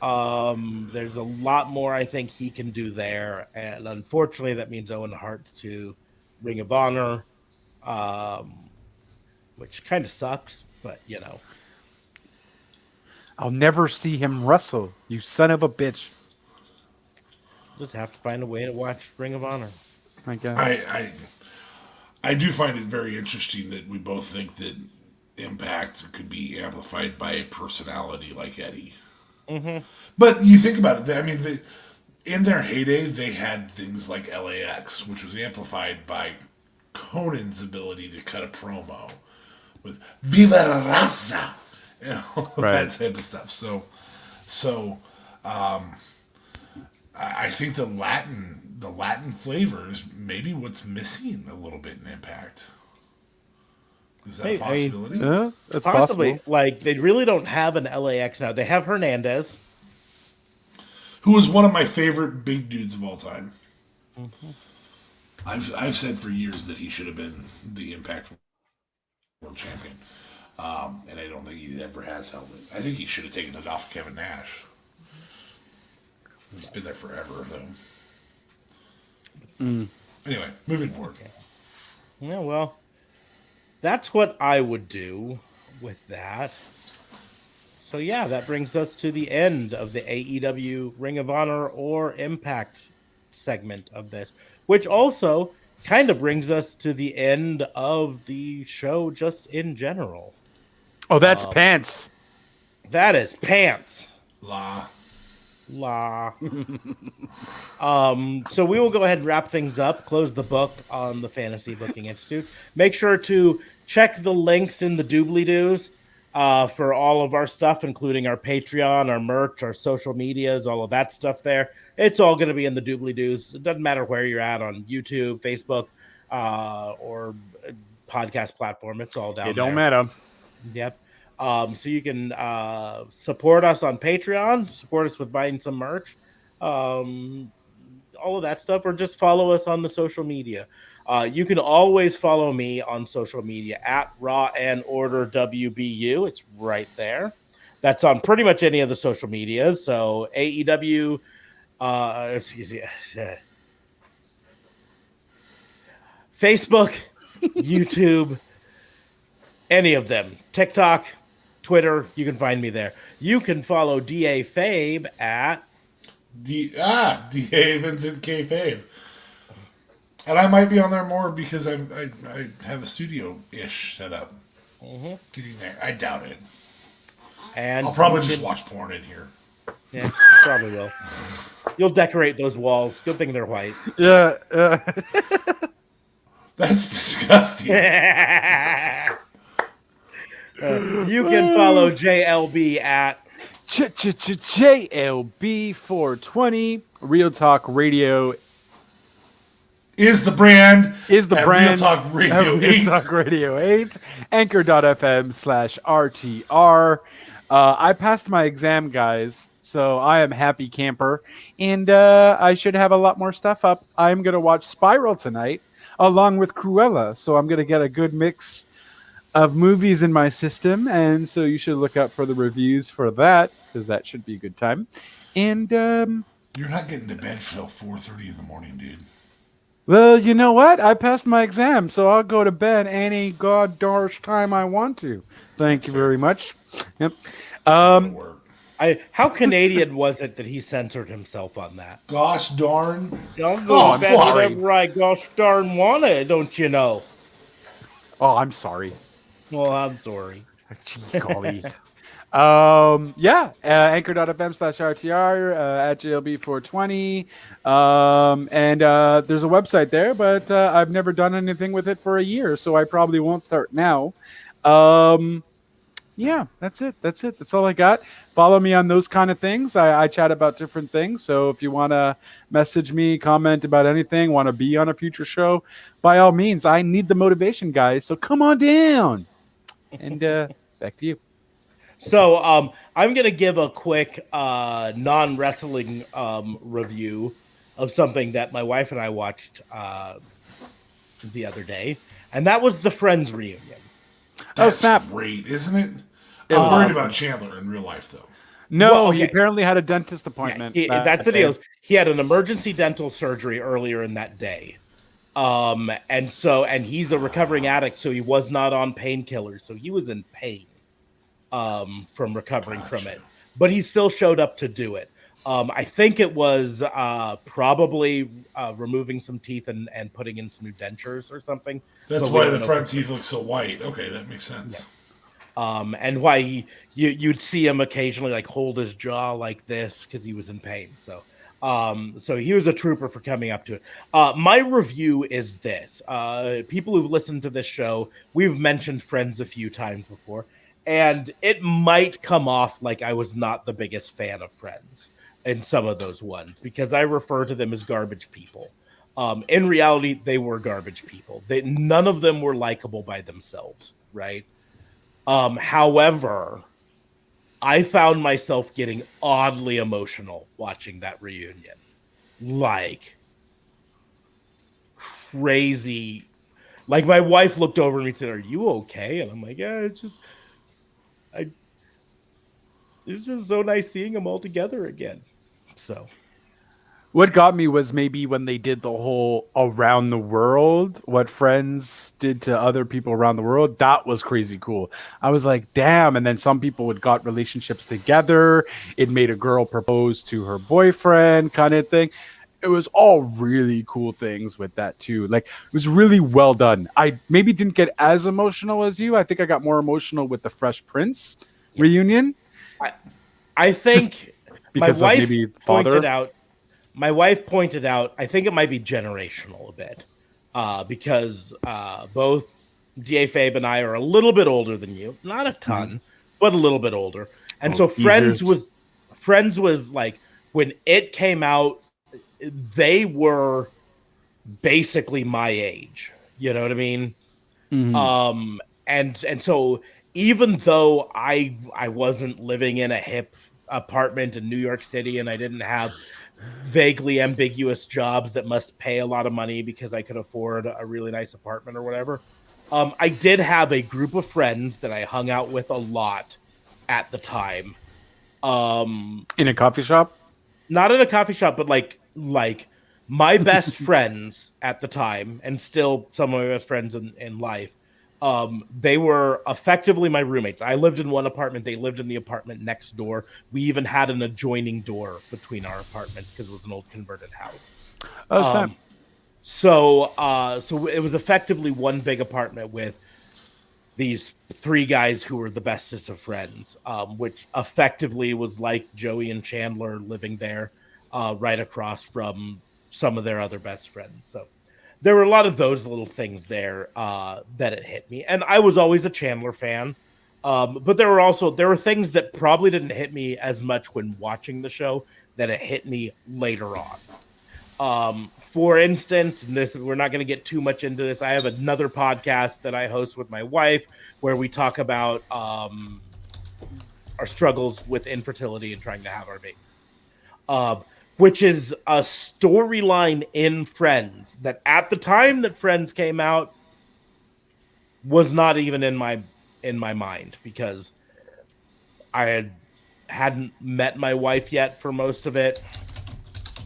There's a lot more I think he can do there, and unfortunately that means Owen Hart to Ring of Honor, which kind of sucks, but you know. I'll never see him wrestle, you son of a bitch. Just have to find a way to watch Ring of Honor. I guess. I do find it very interesting that we both think that Impact could be amplified by a personality like Eddie. Mm-hmm. But you think about it. I mean, in their heyday, they had things like LAX, which was amplified by Conan's ability to cut a promo with "Viva la Raza" and all that type of stuff. So, I think the Latin flavor is maybe what's missing a little bit in Impact. Is that a possibility? That's Possibly. possible. Like, they really don't have an LAX now. They have Hernandez, who was one of my favorite big dudes of all time. Mm-hmm. I've said for years that he should have been the Impact World Champion, and I don't think he ever has held it. I think he should have taken it off of Kevin Nash. He's been there forever, though. Anyway, moving forward. Yeah, well, that's what I would do with that. So yeah, that brings us to the end of the AEW Ring of Honor or Impact segment of this, which also kind of brings us to the end of the show just in general. Oh, that's pants. That is pants. La. So we will go ahead and wrap things up, close the book on the Fantasy Booking Institute. Make sure to check the links in the doobly-doos for all of our stuff, including our Patreon, our merch, our social medias, all of that stuff there. It's all going to be in the doobly-doos. It doesn't matter where you're at on YouTube, Facebook, or podcast platform. It's all down there. It don't matter. Yep. So you can support us on Patreon, support us with buying some merch, all of that stuff, or just follow us on the social media. You can always follow me on social media at Raw and Order WBU. It's right there. That's on pretty much any of the social medias. So AEW, Facebook, YouTube, any of them. TikTok, Twitter, you can find me there. You can follow DA Fabe at DA Vincent K. Fabe. And I might be on there more because I have a studio-ish set up. Mm-hmm. Getting there. I doubt it. And I'll probably just watch porn in here. Yeah, you probably will. You'll decorate those walls. Good thing they're white. Yeah. That's disgusting. You can follow JLB at JLB420. Real Talk Radio is the brand. Is the brand. Real Talk Radio 8. Real Talk Radio 8. Anchor.fm/RTR. I passed my exam, guys, so I am happy camper. And I should have a lot more stuff up. I'm going to watch Spiral tonight, along with Cruella. So I'm going to get a good mix of movies in my system. And so you should look out for the reviews for that, because that should be a good time. And you're not getting to bed till 4:30 in the morning, dude. Well, you know what? I passed my exam, so I'll go to bed any goddamn time I want to. Thank you very much. Yep. How Canadian was it that he censored himself on that? Gosh darn. Don't go to bed whatever I gosh darn wanted, don't you know? Oh, I'm sorry. Well, I'm sorry. Gee, golly. Anchor.fm/RTR at JLB420. And there's a website there, but I've never done anything with it for a year, so I probably won't start now. Yeah, that's it. That's all I got. Follow me on those kind of things. I chat about different things. So if you want to message me, comment about anything, want to be on a future show, by all means, I need the motivation, guys. So come on down. And back to you. So I'm gonna give a quick non-wrestling review of something that my wife and I watched the other day, and that was the Friends reunion. That's snap. great, isn't it? It I'm was worried awesome. about Chandler in real life, though. No, Well, he okay. apparently had a dentist appointment. That's the day. deal. He had an emergency dental surgery earlier in that day. And he's a recovering addict, so he was not on painkillers, so he was in pain from recovering from it. But he still showed up to do it. I think it was probably removing some teeth and putting in some new dentures or something. That's But we why don't the know front for teeth look so white. Okay, that makes sense. and why you'd see him occasionally like hold his jaw like this because he was in pain. So he was a trooper for coming up to it. My review is this. People who've listened to this show, we've mentioned Friends a few times before, and it might come off like I was not the biggest fan of Friends in some of those ones because I refer to them as garbage people. In reality, they were garbage people. None of them were likable by themselves, right? However, I found myself getting oddly emotional watching that reunion. Like crazy. Like my wife looked over at me and said, "Are you okay?" And I'm like, "Yeah, it's just so nice seeing them all together again." So What got me was maybe when they did the whole around the world, what Friends did to other people around the world. That was crazy cool. I was like, damn. And then some people had got relationships together. It made a girl propose to her boyfriend kind of thing. It was all really cool things with that too. Like it was really well done. I maybe didn't get as emotional as you. I think I got more emotional with the Fresh Prince reunion. I think my because of wife maybe pointed father. out. My wife pointed out, I think it might be generational a bit, because both DA Fabe and I are a little bit older than you, not a ton, but a little bit older. And so Easers. Friends was like when it came out, they were basically my age. You know what I mean? And so even though I wasn't living in a hip apartment in New York City and I didn't have vaguely ambiguous jobs that must pay a lot of money because I could afford a really nice apartment or whatever, I did have a group of friends that I hung out with a lot at the time. In a coffee shop? Not in a coffee shop, but like my best friends at the time, and still some of my best friends in life. They were effectively my roommates. I lived in one apartment. They lived in the apartment next door. We even had an adjoining door between our apartments because it was an old converted house. Oh, snap. So it was effectively one big apartment with these three guys who were the bestest of friends, which effectively was like Joey and Chandler living there, right across from some of their other best friends. So there were a lot of those little things there that it hit me. And I was always a Chandler fan. But there were things that probably didn't hit me as much when watching the show that it hit me later on. For instance, and we're not going to get too much into this. I have another podcast that I host with my wife where we talk about our struggles with infertility and trying to have our baby. Which is a storyline in Friends that at the time that Friends came out was not even in my mind because I hadn't met my wife yet for most of it.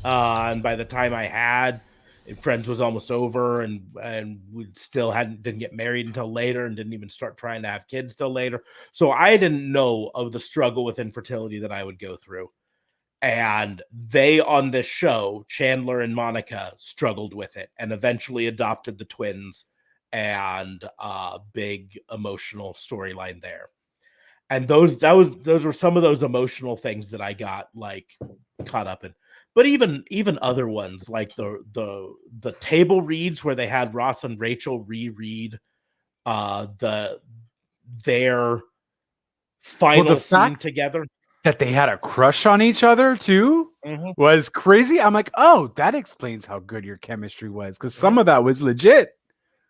And by the time I had, Friends was almost over, and we still didn't get married until later, and didn't even start trying to have kids till later. So I didn't know of the struggle with infertility that I would go through. And they on this show, Chandler and Monica, struggled with it and eventually adopted the twins and big emotional storyline there. And those were some of those emotional things that I got like caught up in. But even other ones like the table reads where they had Ross and Rachel reread their final scene together. That they had a crush on each other too was crazy. I'm like, oh, that explains how good your chemistry was, because some of that was legit.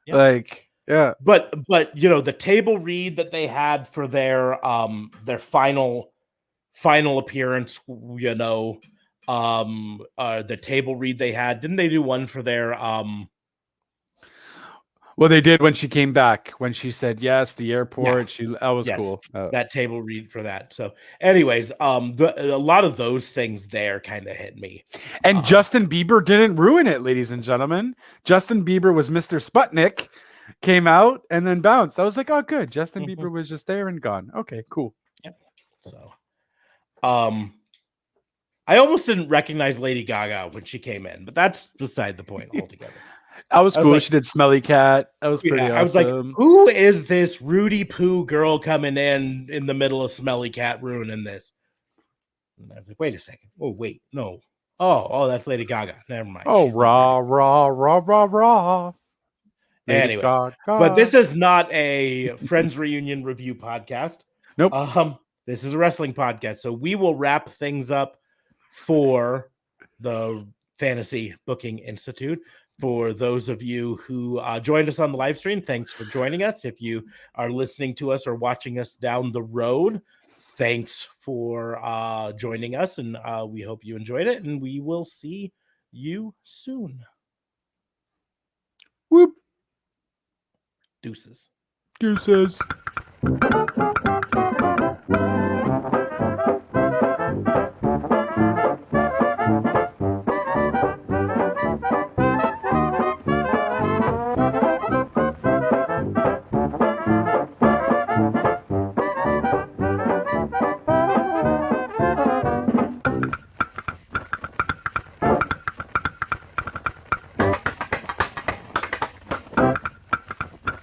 Yeah. Like, yeah. But the table read that they had for their final appearance, the table read they had, didn't they do one for their Well, they did when she came back, when she said yes, the airport. Yeah. That was cool. That table read for that. So, anyways, a lot of those things there kind of hit me. And Justin Bieber didn't ruin it, ladies and gentlemen. Justin Bieber was Mr. Sputnik, came out and then bounced. I was like, oh, good. Justin Bieber was just there and gone. Okay, cool. Yeah. So, I almost didn't recognize Lady Gaga when she came in, but that's beside the point altogether. That was cool. Like, she did Smelly Cat. That was pretty awesome. I was like, who is this Rudy Poo girl coming in the middle of Smelly Cat ruining this? And I was like, wait a second. Oh, wait. No. Oh, that's Lady Gaga. Never mind. Oh, raw. Anyway, but this is not a Friends Reunion review podcast. Nope. This is a wrestling podcast. So we will wrap things up for the Fantasy Booking Institute. For those of you who joined us on the live stream, thanks for joining us. If you are listening to us or watching us down the road, thanks for joining us, and we hope you enjoyed it, and we will see you soon. Whoop. Deuces. Deuces.